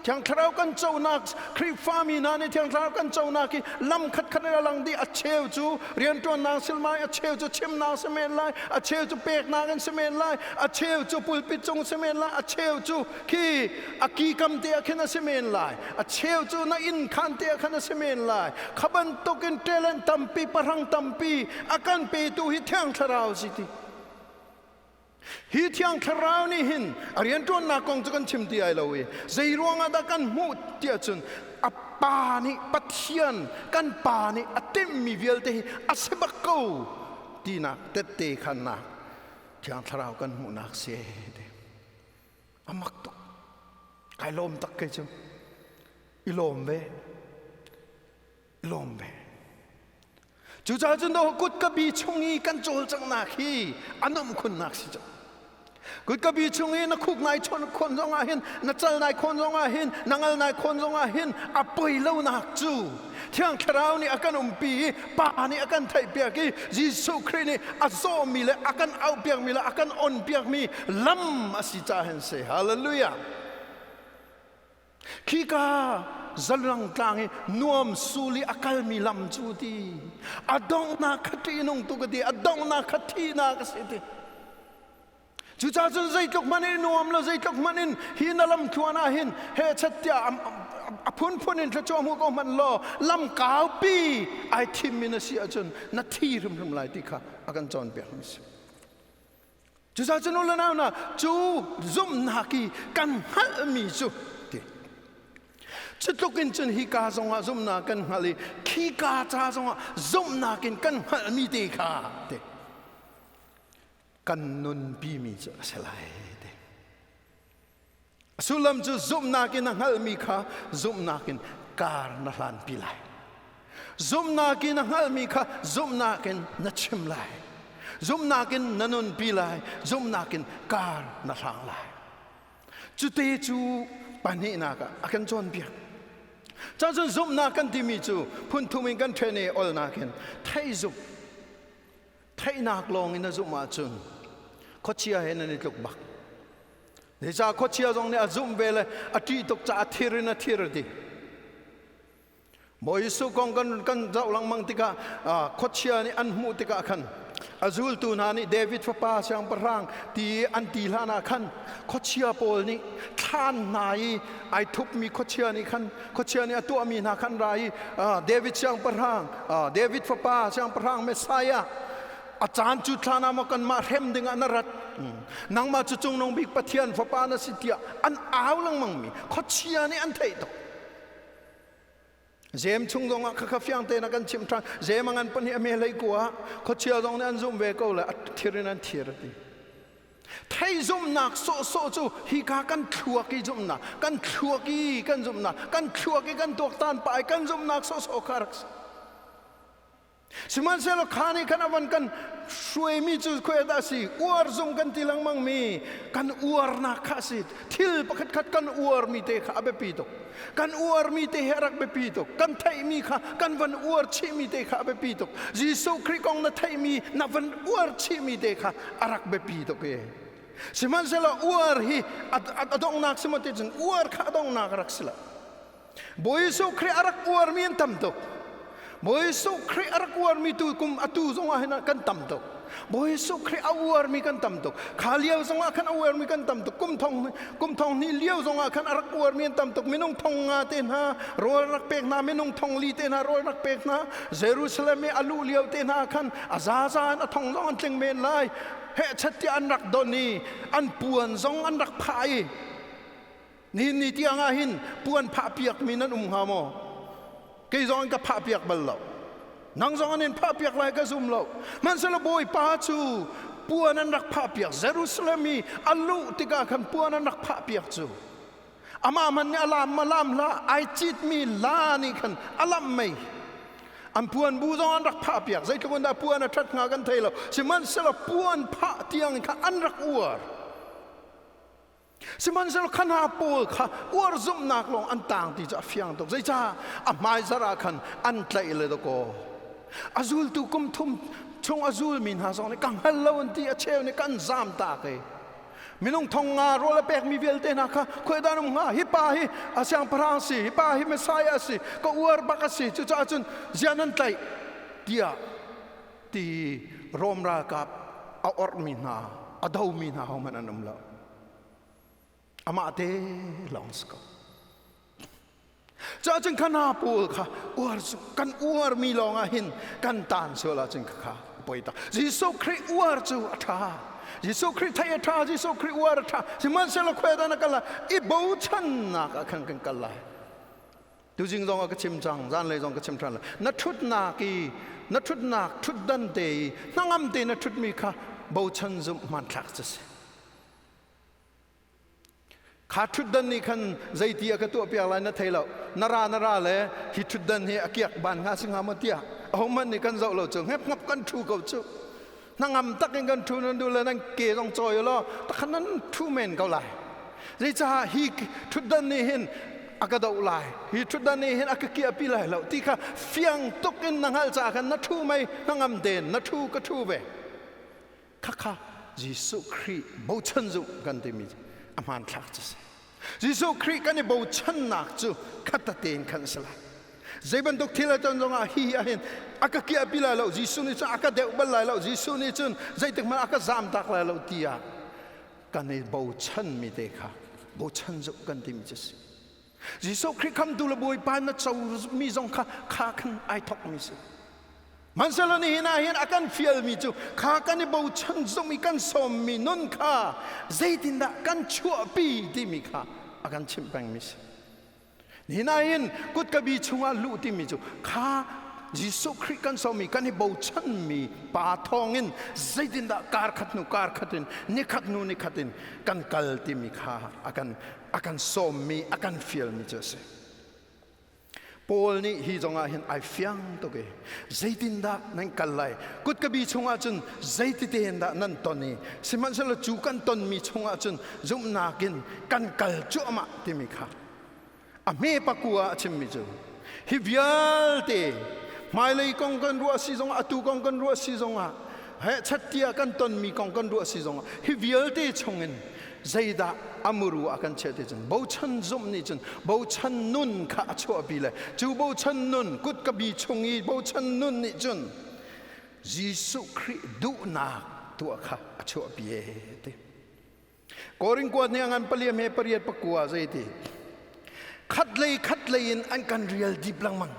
ที่ยงทราวกันเจ้านักคริฟามีนานี่ที่ยงทราวกันเจ้านักลำขัดขัดลังดีอาเชลจูเรียนตัวนางสิลมาอาเชลจูชิมนางเสมนไลอาเชลจูเปกนางกันเสมนไลอาเชลจูปุลปิจงเสมนไลอาเชลจูคีอากีกัมเตียขันเสมนไลอาเชลจูน่าอินขันเตียขันเสมนไลขบันตุกินเทเลนตัมปีปรังตัมปีอาการเปตูฮิที่ยงทราวสิทีฮิตยังคราวนี้หินเรียนตัวนักกงจะกันชิมที่ไอเราเอใจรวงอาดกันมุดเดียจุนอัปปานิปัทยันกันปานิอัติมีเวลเตหิอาเซบักกูที่นักเตเตขันนักที่ยังคราวกันมุนักเสียเดอามักตุกไอลมตักเกจุอิลมเวลมเวจู่จ้าจนเรากุดกบีชงอีกันโจลจังนักฮีอันนั้นคุณนักสิจ้ะกุดกบีชงอีนักคุกนายชนคนจงอาหินนักจัลนายคนจงอาหินนังอัลนายคนจงอาหินอภัยเล่านักจู่เที่ยงคราวนี้อาการปีป่านี้อาการไทยเปียกยิสุครีนี่อาโซมีเลยอาการเอาเปียกมีเลยอาการอ่อนเปียกมีลำอาศิจาเห็นเสียฮาเลลูยาขี้กาzalang tangi nuam suli akal mi lam chuti adong na khati nong tu gadi adong na khati na kasiti chucha chun zai tok manin nuam lo zai tok manin hin alam thuana hin he chatya apun punin tha chom ko man lo lam kau pi ai thim min si achun na thi rum lai ti kha akan chon pe ham si chucha chun lo na na chu zum na ki kan hal mi chuจุดลุกินจนฮิกาสงะซุมนากันฮาลีขีกาจ้าสงะซุมนากินกันฮามีเตคาเตกันนุนปีมีจะสลายเตสุลัมจุซุมนากินฮามีคาซุมนากินการนัลันปีไลซุมนากินฮามีคาซุมนากินนัชิมไลซุมนากินนันุนปีไลซุมนากินการนัลังไลจุดเตจูปันนี้นักอากันจวนเปียจ้าจนซุมนักกันที่มีจูพุ่นทุ่มิกันเทเนอลนักเห็นไทยซุบไทยนักลองอินซุมาจุนขดเชียเห็นในตุกบักเดี๋ยวจ้าขดเชียตรงนี้ซุมเวลอาทิตย์ตกจ้าทีรินาทีรดีบ่อยสุกองกันเจ้าหลังมังติกาขดเชียนี่อันมูติกาขันอาซูลตูนานี่เดวิดฟ้าป่าเสียงประรางที่อันตีลานาขันขดเชียโปลนี่ท่านนายไอทุบมีขดเชียนี่ขันขดเชียนี่ตัวมีนาขันไรเดวิดเสียงประรางเดวิดฟ้าป่าเสียงประรางเมสไซยาอาจารย์จุดลานามากันมาเห็มดึงอันรัดนังมาจุจงนงบิกปะเทียนฟ้าป่านาสิทธิอันอ้าวลังมังมีขดเชียนี่อันไทยตกเจมชุงดงอ่ะข้าฟังเตนักันชิมทางเจมังอันปนิอเมริกัวเขาเชื่อตรงนั้นซุ่มเวกเอาเลยทีรินันทีรดีไทยซุ่มนักโซจูฮิกากันชัวกีซุ่มนักกันชัวกีกันซุ่มนักกันชัวกีกันตัวตานไปกันซุ่มนักโซคารักษสิมันเสลขานี่กันวันกันช่วยมีจุดคุยได้สิอวร์ซุ่มกันทีหลังมังมีกันอวร์นักข้าสิทิลปะคัดกันอวร์มีเตะขาเบปีตกกันอวร์มีเตะรักเบปีตกกันไทยมีข้ากันวันอวร์ชีมีเตะขาเบปีตกยิสุคริกองนัไทยมีนับวันอวร์ชีมีเตะขารักเบปีตกสิมันเสลอวร์ฮีอดองนักสมัติจึงอวร์ข้าดองนักรักสละบ่ยิสุคริรักอวร์มีอันตั้มตกบ่ยิสุคริอารักวาร์มีตุกุมอตูซงอาเห็นกันตั้มตกบ่ยิสุคริอาวาร์มีกันตั้มตกขาเลี้ยวซงอาขันอาวาร์มีกันตั้มตกกุมทองนี่เลี้ยวซงอาขันอารักวาร์มีกันตั้มตกมินงทองงาเตนะโรยรักเป็กนามินงทองลีเตนะโรยรักเป็กนาเยรูซาเล็มอาลูเลี้ยวเตนะขันอาซาซานทองซงอันเจงเมนไลเฮชัดที่อันรักดอนีอันปวนซงอันรักพายนี่ที่อ่างหินปวนพาเปียกมีนั้นหามอกี่จองกับผ้าเปียกบัลลังนังจองอันนี้ผ้าเปียกลายกระซุ่มเหล่ามันสละบอยป้าจูปัวนั้นรักผ้าเปียกเยรูซาเล็มมีอัลลุติกาขันปัวนั้นรักผ้าเปียกจูอามามันเนี่ยลามมาลามละไอจิตมีลานี่ขันอลามไม่อันปัวนบูจองอันรักผ้าเปียกใจทุกคนได้ปัวนั้นทัดงากันไทยเราสิมันสละปัวนผ้าเตียงขันอันรักอวร์สิมันจะขันหาปูค่ะอวร์ซุ่มนักลงอันต่างที่จะเฟียงตกใจจ้าอ่ะไม่สระขันอันไกลเลยตะโกอาซูลตุกุมทุ่มชงอาซูลมินหาสองในกังฮัลโลวันที่อาเชลในกันซามตาเก มินุงทองงาโรละเปกมีเวลเตนะค่ะคุยดานุงฮะฮิปาฮิอาเซียงพรางสิฮิปาฮิเมสายาสิก็อวร์บักสิจุจ้าจุนเจียนันไตเดียตีโรมรากับอาอร์มินาอาดาวมินาเขามันนั่นละอามาเตลองสกจ้าจึงขนาปูค่ะอวร์กันอวร์มีลองอาหินกันตานโซลาจึงค่ะปอยตายิสุคริอวร์จูอัฐายิสุคริไทยท่ายิสุคริอวร์ท่าสิมันเสลควดานักละอีบูชันนักขังกันกันละดูจริงจงก็ชิมจังจานเลยจงก็ชิมจังละนัทชุดนักีนัทชุดนักชุดดันเตยนั่งอัมเตนัทชุดมีค่ะบูชันจุมันทักจะสิขาชุดดันนี่คันใจตียกตัวเปียอะไรนั่นเทเรานาราเลยฮิชุดดันนี่อาเกียกบานงาสิงหามาเตียเอามันนี่กันเจ้าเราจึงเฮ็บงับกันทูเขาจุนั่งอัมตักกันทูนั่นดูเลยนั่งเกยต้องจอยล้อแต่ขนั้นทูเมนเขาไหลใจจ้าฮิชุดดันนี่เห็นอากาศเอาไหลฮิชุดดันนี่เห็นอากาศเกียปีไหลเราที่ข้าเฟียงตกอินนั่งหัลจากกันนัททูไม่นั่งอัมเดนนัททูก็ทูเวข้ายิสุคริบูชันจุกันที่มีอามันทักจะสิยิสุคริกันนี่บูชันนักจุขัดเตนขันสละใจบันทุกทีละจนจงอาฮีอาเห็นอากาศเกียปีไหลเรายิสุนี่จนอากาศเดือบไหลเรายิสุนี่จนใจถึงมันอากาศจามตักไหลเราที่อ่ะกันนี่บูชันมีเด็กค่ะบูชันจุกันที่มีจะสิยิสุคริคำดูแลบุยปานนัทเจ้ามีจงข้าขันไอทอกมีสิมันเสลนี่นะเห็นอาการฟิลมีจูข้ากันนี่บูชันจุมีกันสมมีนุนข้าใจดินดะกันชั่วปีที่มีข้าอาการชิมแปงมีสินี่นะเห็นกุดกบีชงอาลูที่มีจูข้ายิสุคริกันสมีกันนี่บูชันมีป่าทองอินใจดินดะการขัดนูการขัดอินนิขัดนูนิขัดอินกันกัลที่มีข้าอาการสมมีอาการฟิลมีจูสิปอลนี่ฮีจงอาเห็นไอฟิยังตัวเกยใจดินดานั่นกันไลกุดกบีชงอาจนใจติเตนดานั่นตอนนี้สิมันสละจูกันตอนมีชงอาจนจุมนากินกันกัลจุอมาที่มีค่ะอเมปะกัวชิมมิจูฮิวิลเตไม่เลยกองกันรัวซีจงอาตูกองกันรัวซีจงอาเฮชัดเตียกันตอนมีกองกันรัวซีจงอาฮิวิลเตชงเงินใจดาอามูรูอากันเชติจนบูชันจุมนี่จนบูชันนุนข้าชั่วปีเลยจูบูชันนุนกุดกบีชงอีบูชันนุนนี่จนยิสุคริดูนาตัวข้าชั่วปีเอติกอริงกวดเนี่ยงานเปลี่ยนเมเปลี่ยนปะกัวใจติขัดเลยอันกันเรียลดีบลังมัง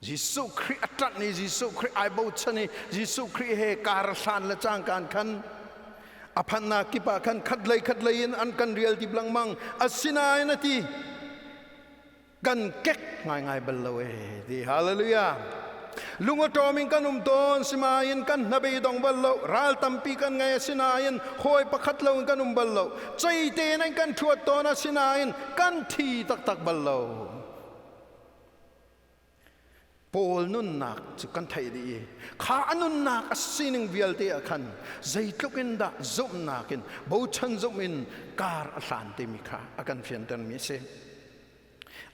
ยิสุคริอัตรันี่ยิสุคริไอบูชันนี่ยิสุคริเฮการสันละจางการขันอภันนากิปะกันขัดเลยอันกันเรียลที่บลังมังอัศนายนาทีกันเก็กง่ายๆบัลลวยดีฮาเลลูยาลุงอตอมิงกันตอนสิมายินกันนบีดองบัลลวรัลตัมปีกันไงอัศนายินหอยประคัดลงกันบัลลวใจเตนันกันทวดตอนอัศนายินกันทีตักบัลลวปอลนุนนักจุกันไทยดีข้านุนนักสิ่งวิลเตียขันใจตุกินดะจุมนักินบูชันจุมินการอัลลันติมิข้าอากันเฟียนตันมิเซ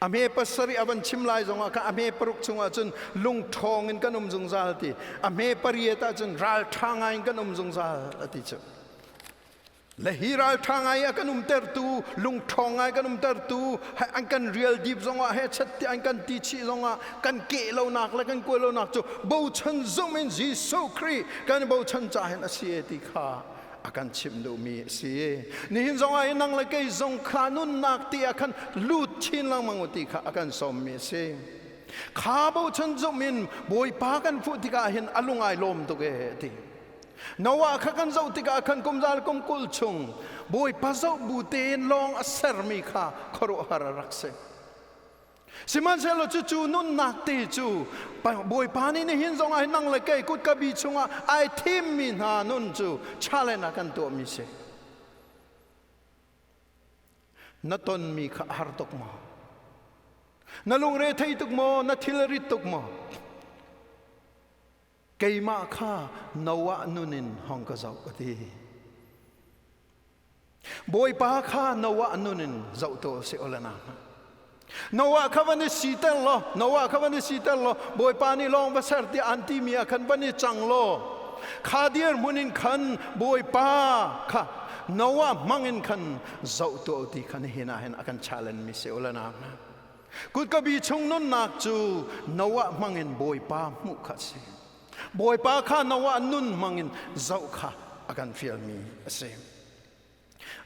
อเมปัสริอวันชิมลายจงอาอเมปรุกจงอาจนลุงทองอินกันจงซาลติอเมปริยตาจนรัลทางอินกันจงซาลติจและฮีรัลทางไอ้กันเตอร์ตูลุงทองไอ้กันเตอร์ตูให้อันกันเรียลดีบจงว่าให้ชัดที่อันกันตีชีจงว่ากันเกลเราหนักและกันกลัวเราหนักจูบูชันจุมินยิสุคริกันบูชันจ่ายนัสเยติข้าอากันชิมดูมีเสียนี่จงไอ้นั่งเลยก็จงขานุนนักที่อากันลูดชินลังมังติข้าอากันสมมีเสียข้าบูชันจุมินบอยปากันฟุติกาเห็นอลุงไอลมตุเกตินว่าข้ากันเจ้าติกาขันกุมจาลกุมกุลชงบอยพระเจ้าบูเตนลองอัศรมีข้าครุหารักเสสิมันเสลจูนุนนักตีจูบอยปานี่เห็นจงไอ้นั่งเลยกุดกบีชงไอทิมมินหานุนจูชาเลนักันตัวมิเสนัตนมีข้าหาตุกมานัลุงเรทัยตุกมานัทิลริตุกมาเกยมาข้านวะนุนินห้องกระเจ้าอดีบอยปาข้านวะนุนินเจ้าตัวเสียละนานวะข้าวันนี้สีเตลล์บอยปานี่ลองภาษาที่อันที่มีอาคันวันนี้จังโล คาเดียร์มุนินขันบอยป้าค่ะนว่ามังอินขันเจ้าตัวที่ขันเห็นอากันชาเลนมิเซลละนักนะกุดกบีชงนนนักจูนว่ามังอินบอยป้ามุขเสบอยป้าข้านว่านุนมังอินเจ้าค่ะอากันฟิลมีเส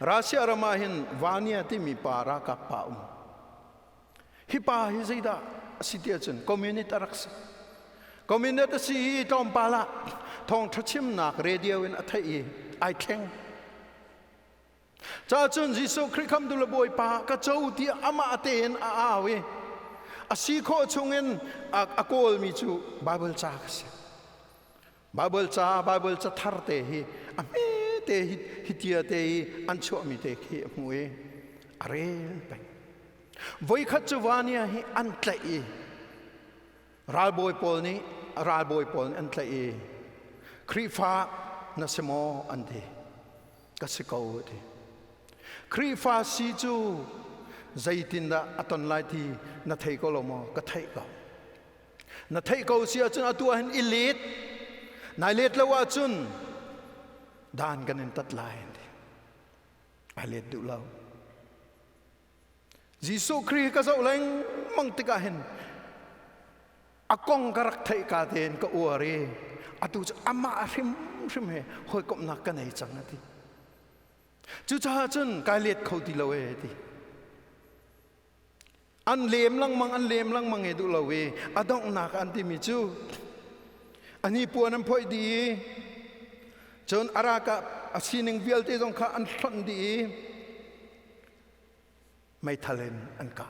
ราศีอารามาหินวานีที่มีปารากับป่าฮิปาฮิซิดาสิเดียจนคอมมิวนิตรักษาคอมมิวนิตสิตอมปาละทองทัชิมนักเรดิโออินอัฐยีไอแข็งจ้าจนยิสุคริคำดุลบอยปากระเจ้าที่อามาเตนอาเวอาศิโคชงเงินอากอลมิจูไบเบิลจากเสียไบเบิลจะทาร์เตฮีอเมเตฮิตียเตฮีอันชั่วมิเตฮีมวยอะไรไปวัยขัดจวานีฮีอันตะอีราบอยปอลนี้อันตะอีครีฟ้านัสโมอันเดกัสกาวดีครีฟ้าซีจูใจตินดาอัตนไลทีนัทเฮกโลโมกัทเฮกานัทเฮกาเสียจนตัวเห็นอิลิทนายเลดละว่าจุนดานกันในตัดลายนี่ไอเลดดูเรายิสุครีก็จะเล่งมังติกาเห็นอากงกรักไทยกาเดนก็อวรีอดูจะอามาริมเฮหอยกบนักกันในจังนะทีจู่จ้าจนกายเลดเขาดีเราเอทีอันเลมลังมังเอดูเราเออดองนักอันที่มีจูอันนี้ปวน้ำพอยดีจนอารากะอาศินิงเวลที่ตรงข้าอันสันดีไม่ทะเลนอันกะ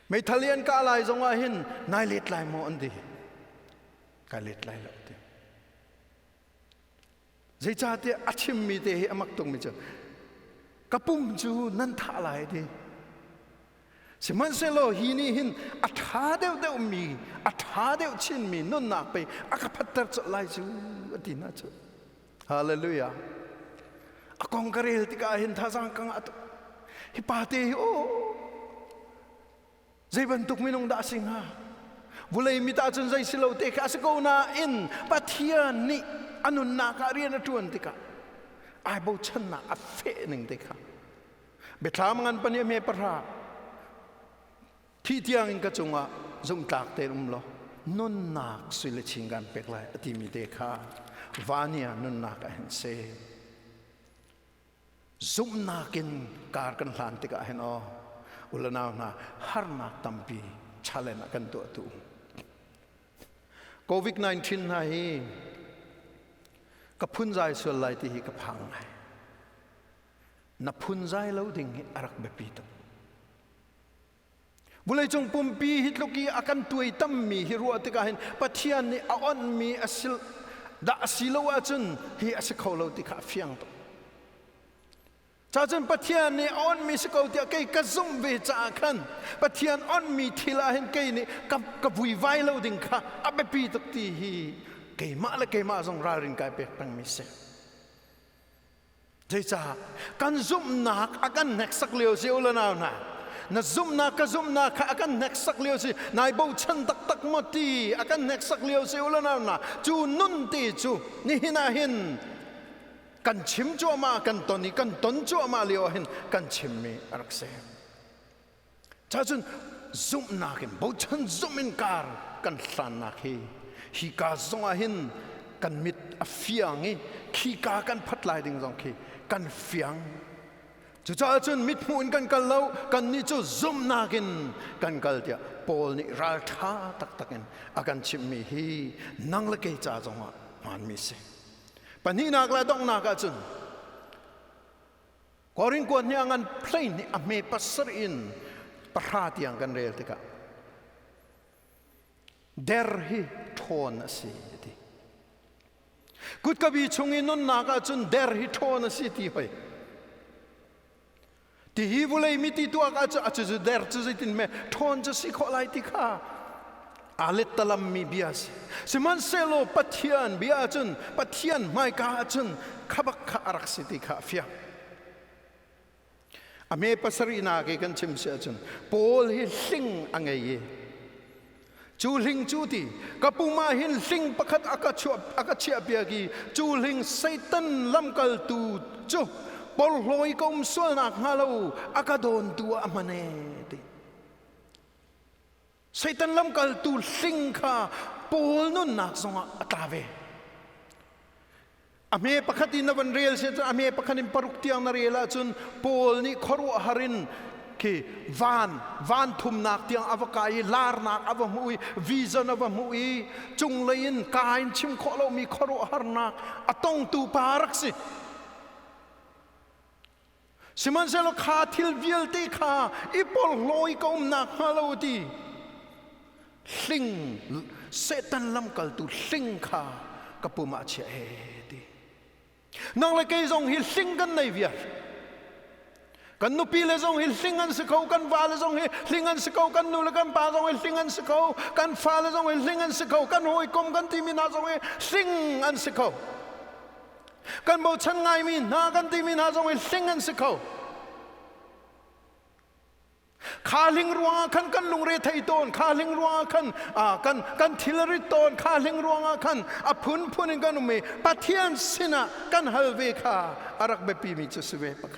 ไม่ทะเลนกะอะไรจงว่าเห็นนายเล็ดลายมออันดีกะเล็ดลายแล้วทีใจจ่าเตะอาชิมมีเตะอมักตรงมิจฉากระปุ่มจูนั่นท่าอะไรดีสมัยเซโลฮีนี่หินอัฐาเดวมีอัฐาเดวชินมีนุ่นนักไปอากาพัดตัดจะไล่จูอดีน่าจูฮาเลลูยาอากงกระเรลที่กาเห็นท่าสังกังอัตฮิปาเตโอใจบรรทุกมินงดาสิงหาบุเลยมิตาจนใจสิโลเตกาสโกนาอินปัทยานี่อนุนาการีนทวนติกาไอโบชันนาอัฟเฟนึงติกาเบทามงันปนิเมปราที่เที่ยงก็จงว่าจุ่มตากเตรุมล้อนนนักสุลชิงกันเป็กไลอติมีเดคาวานีนนนักเห็นเซจุ่มนักินการกันหลานติกาเห็นอ๋ออุลนาวนาฮาร์นักตัมปีชาเลนกันตัวตุโควิด-19ให้กับพุนใจส่วนไหลที่กับพังนับพุนใจแล้วดิ่งอารักเบปีตบุเลยจงปุ่มปีฮิตลูกีอากันตัวตั้มมีฮิรัวติกาเห็นปัทยานี่อ่อนมีอสิลดาสิลว่าจุนฮิอสิเขาเราติกาฟิยังตัวจ้าจุนปัทยานี่อ่อนมีสกาวติกาเกยซุ่มเวจาคันปัทยานอ่อนมีทีลาเห็นเกยนี่กับวิไวเราดิ่งค่ะอับปีตุกตีฮีเกยมาและเกยมาจงราริงกายเป็กตังมิเซเจจ้ากันซุ่มนักอากันเน็กสักเลียวเสียวละนาวนะนะซุ่มนักข้าอากันเน็กสักเลียวสินายบูชันตักมาตีอากันเน็กสักเลียวสิอุลนาวนะจูนุนตีจูนี่หินาหินกันชิมจัวมากันตอนนี้กันตนจัวมาเลียวหินกันชิมมีรักเสียจ้าจุนซุ่มนักหินบูชันซุ่มินการกันสันนักฮีกาซงหินกันมิดฟิยังฮีกากันพัดลายดิ่งซงฮีกันฟิยังจู่จ้าจนมิดมูนกันเล่ากันนี่จู่ซุ่มนักินกันกัลเดียปอลนี่รัลท่าตักกันอากันชิมมีฮีนังเล็กจ้าจงว่ามันมิเสปัญหานักละต้องนักจุนกอริงกวนนี่อันเพลนนี่อเมปัสรินประหารที่อังกันเรียลติกาเดร์ฮีทอนสิทีกุดกบีชงอินนนักจุนเดร์ฮีทอนสิทีไปที่ฮิบุเลยมิติตัวก็จะเดร์จะจิตนเมทอนจะสิขอไลติค่ะอาเลตลัมมีบิอาสสมันเซโลปัทยันบิอาจุนปัทยันไม่กาจุนขบักขารักสิติค่ะฟิยอเมปัสรีนาเกกันชิมเสียจุนโพลฮิสิงอังเกย จูลิงจูตีกับปูมาหินลิงประคัดอากาศเชียเปียกีจูลิงไซตันลำกัลตูจูปอลลอยกอมสวนนักฮาลูอากาโดนตัวอมันเนติไซตันลำกัลตูลิงค่ะปอลนุนนักสงอัตาเวอเมประคัดินวันเรียลเสอเมประคัดินปรุกเตียงนเรียลจนปอลนี่ขรุหารินคือวานทุมนักเตียงอวกายลาร์นักอวมุยวิจารณ์อวมุยจุงเลยนกายชิมขอเรามีขรุหารนักอตงตูปารักสิสิมันเซลขาทิลวิลติขาอีปอลลอยกอมนักฮาโลดีลิงเซตันลำกัลตูลิงขากับปุมาเชเอดีนั่งเลยก็ยังฮิลิงกันในเวียกันนุปีเลยจงฮิลิงกันสิเขากันฟ้าเลยจงฮิลิงกันสิเขากันนูเลยกันป่าจงฮิลิงกันสิเขากันฟ้าเลยจงฮิลิงกันสิเขากันหอยกลมกันที่มีนาจงฮิลิงกันสิเขากันบอกฉันไงมีนากันที่มีนาจงฮิลิงกันสิเขาข้าลิงรัวขันกันลุงเรทัยโตนข้าลิงรัวขันกันทิลริโตนข้าลิงรัวขันพุนกันอุเมปัทยันสินะกันฮัลเวคาอารักเบปีมิจุสเวปก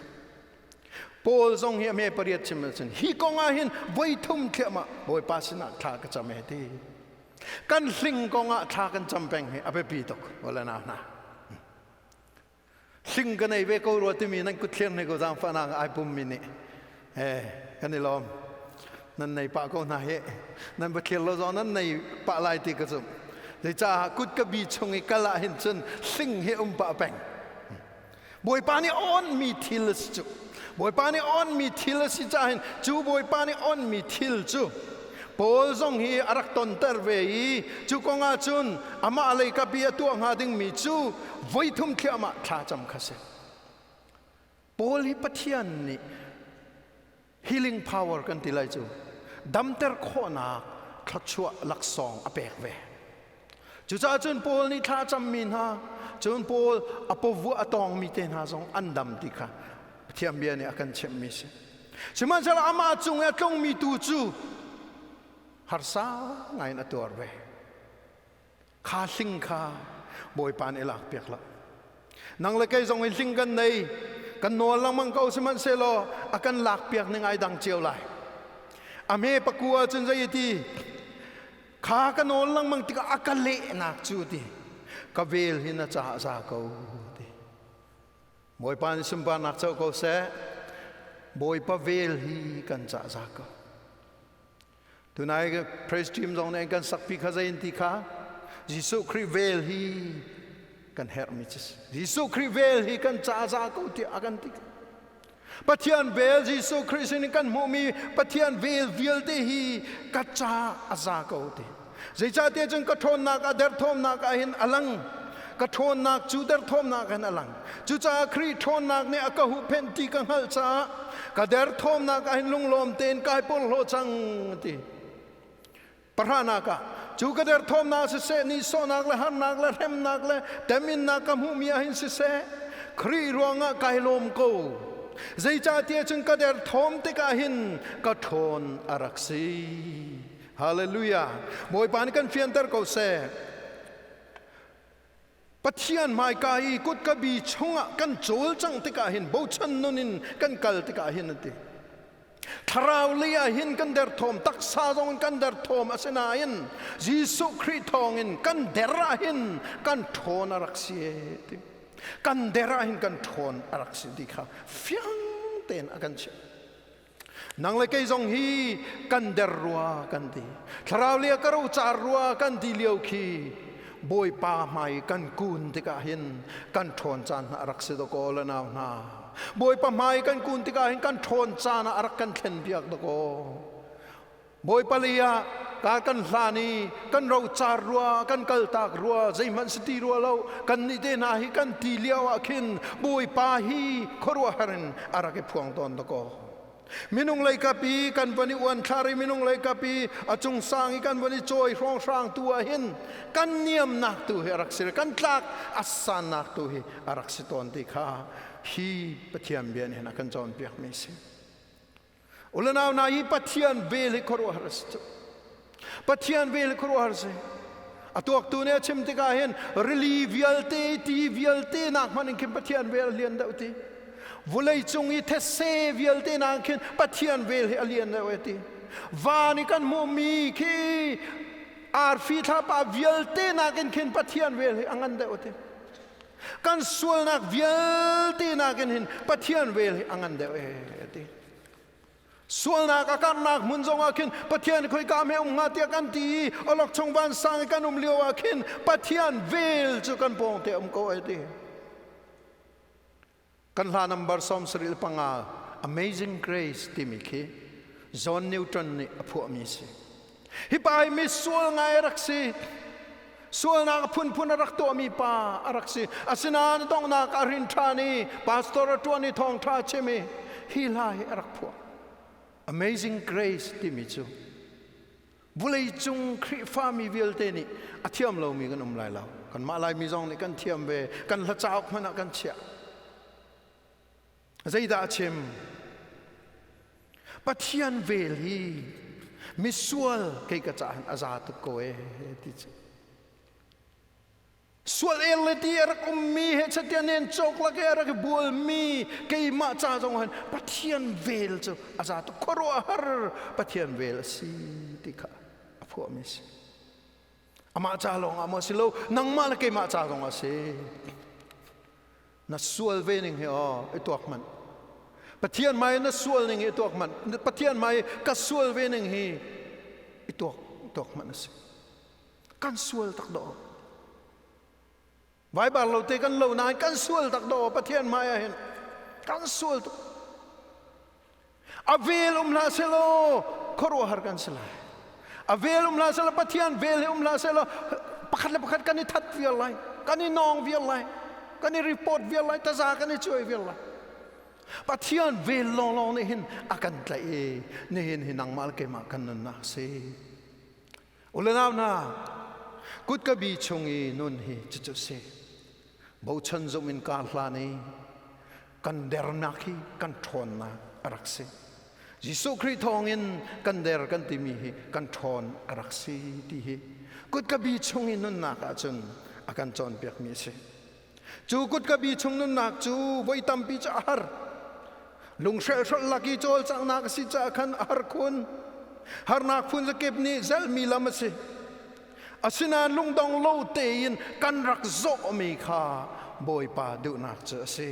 ปอลทรงเฮียเมปริยัติมิลสันฮีกงอาหินไว้ทุ่มเขียมาบอยปัสนักทากจำเมตีกันลิงกงอาทากันจำเป็นให้อเบปีตกวลานะลิงกันในเวกรัวที่มีนั่นกุเทียนในกุจางฟ้านังไอปุ่มมินิกันในลมนั่นในปากก็น่าเฮนั่นบัดเขียนเราจอนั้นในปากลายตีกระสุนแต่จ้ากุดกบีชงไอ้กะละเห็นจนสิงเฮปะแปงบอยปานี่อ่อนมีทิลส์จูบอยปานี่อ่อนมีทิลส์จ้าเห็นจูบอยปานี่อ่อนมีทิลจูปอลซงฮีอารักตนเตอร์เวย์จูกงอาจุนอามาอะไรกับบีตัวหาดึงมีจูไว้ทุ่มเขียมาท่าจำคัสปอลฮิปเทียนนี่healing power กันที่ไรจูดัมเตอร์โคนาคลัดชัวลักซองอเปกเวจูจ้าจุนโพลนี่ท่าจำมินฮะจุนโพลอปวัวตองมีเตนฮาซองอันดัมติค่ะเทียมเบียนี่อากันเชื่อมิสสมันจะอามาจุงตรงมีตูจูฮาร์ซาไงนัตัวเวข้าสิงข้าบอยปานเอลักเปียกละนังเล็กไอ้ซองไอ้สิงกันในกันนวลลังมังเกาสมันเซโลอากันหลักเปียกในไงดังเจียวไหลอเมปะกัวจนใจทีขากันนวลลังมังติกอากันเละนักจูดีกเวลหินาจ่าจ่าเกาดีบอยปานสุมปานักเจ้าเกาเสบอยปะเวลฮีกันจ่าจ่าเกาทุนายก็พระสติมตรงนั้นกันสักปีข้าใจอินทิขายิสุคริเวลฮีกันเฮอร์มิสยิสุคริเวลฮีกันจ้าจ้ากูที่อากันติกปัทยันเวลยิสุคริสนี่กันโมมีปัทยันเวลวิลเดฮีกัจจาอาซากูที่ใจจ้าเดียจงกระทนนักอเดร์ทอมนักหินอลังกระทนนักจูเดร์ทอมนักหินอลังจูจ้าครีทอนนักเนี่ยอากาหุเพนตีกันฮัลจ้ากระเดร์ทอมนักหินลุงลมเตนกายปลโลจังที่ประหารนักจูกระเดินทอมนักเสษนิโซนักเลยหันนักเลยเทมนักเลยแต่มินนักกำหูมีหินเสษครีรวงกายลมกูใจจ่าเตียจึงกระเดินทอมติกาหินกระทนอารักษีฮาเลลูยาบอยปานกันเฟียนเตอร์กูเสปัทยันไมกายกุดกบีชงกันโจลจังติกาหินบูชันนุนินกันกัลติกาหินนั่นทีทาราวเลียหินกันเดร์ทอมตักซาจงกันเดร์ทอมอาเซนาอินยิสุคริทองอินกันเดราหินกันทอนอารักษีกันเดราหินกันทอนอารักษีดีค่ะฟิงเตนอากันเชนังเลกจงฮีกันเดรัวกันดีทาราวเลียกรูจารัวกันดีเลียวคีบอยปาไม่กันกุนติกาหินกันทอนจานอารักษีตะโกลนาวนาบอยปะไม้กันกุนติกาเห็นกันทนจานะอารักกันเข็นเบียกตะโกบอยปะเลียกันลานีกันเราจารัวกันกัลตากรัวใจมันสติรัวเรากันนิเดนาฮิกันตีเลียวอาคินบอยปาฮีขรัวหรินอารักพวงตอนตะโกมินุงเลยกับปีกันวันนี้วันคาริมินุงเลยกับปีอาจงสร้างกันวันนี้จอยร้องสร้างตัวหินกันเนียมนักตัวเฮอารักสิกันตากอัศานักตัวเฮอารักสิตอนที่ข้าฮีปะเทียนเบียนเห็นกันจอนเปียกไม่สิอุลนาวนาฮีปะเทียนเบลิครัวฮาร์สต์ pathian vel kruar se atuak tu ne chim te ka hen reli vialte ti vialte nak manin kim pathian vel lian da uti vulai chung I the se vialte nak kin pathian vel alian da uti vani kan mo mi ki ar fi tha pa vialte nak kin pathian vel angan da uti kan sul nak vialte nak kin pathian vel angan da uti sul nak akan nak munjong akin pathian khoi kam he ngatia kan ti olok chongban sang kan liu akin pathian vel chu kan pong te ko ati kan la number som sril panga amazing grace timiki John Newton ni aphu mi se hi pai mi sul ngai raksi sul na phun rak to mi pa araksi asina tong na ka rin thani pastor to ni thong tha chemi hi lai arak phu amazing grace timichu bulai chung khri fa mi velte ni athiam lo mi kan lai lo kan ma lai mi jong ni kan thiam ve kan la chau khmana kan chia zaida chem pathian vel hi misual ke ka cha azat ko e ti sual eleti erak mi he chatianen chok la ke erak bul mi ke ma cha jong han pathian vel chu azat koro har pathian vel si tikha apho mis ama cha long amo silo nang mal ke ma cha jong ase na sual vening he o etuak man pathian mai na sual ning etuak man pathian mai ka sual vening hi etuak man ase kan sual tak do vai bar lo te kan lo nai kan sual tak do pathian mai hen kan sual avel la selo koro har kan sela avel la selo pathian vel la selo pakhat kan ni that vial lai kan ni nong vial lai kan ni report vial lai ta za kan ni choi vial lai pathian vel long ni hin akan tlai ni hin hinang mal ke ma kan na se ulana na Kutka bi chungi nun hi chu se bau chan zo min ka hlani kan der nakhi kan thon na araksi Jisu Christ thongin kan der kan timi hi kan thon araksi ti hi Kutka bi chungi nun na ka chun akan chon pek mi se chu Kutka bi chung nun nak chu voi tam pi cha har lung shel shol laki chol chang nak si cha khan Ahcun har nak phun zakep ni zal mi lam se asina lungdong lo tein kan rak zo mi kha boy pa du nak che se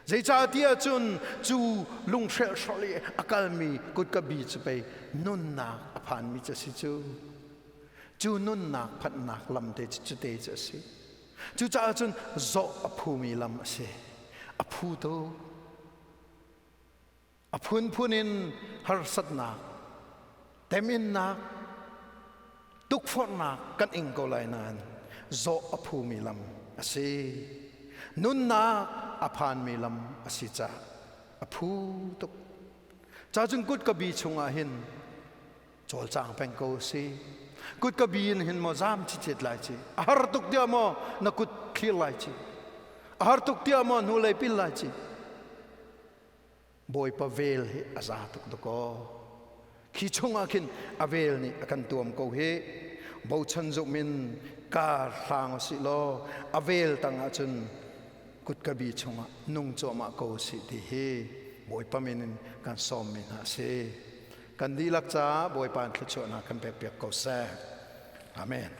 zai cha tia chun chu lung shel sholi akal mi Kutka bi che pe nun na aphan mi che si chu nun na phat nak lam te chu te che si chu cha chun zo aphu mi lam se aphu to aphun phunin har sat na temin na tuk phon na kan ing ko lai nan zo aphu mi lam ase nun na aphan mi lam asi cha aphu tuk cha chung Kutka bi chunga hin chol chang peng ko si Kutka bi hin mo zam chi chet lai chi har tuk dia mo na kut khil lai chi har tuk dia mo nu lai pil lai chi boy pa vel hi aza tuk do ko khi chunga kin avel ni akan tuam ko he bau chan zo min ka hlang si lo avel tanga chun Kutka bi chunga nung choma ko si ti he boy pa min kan som min ha se kan dilak cha boy pan thlu chona kan pek ko sa amen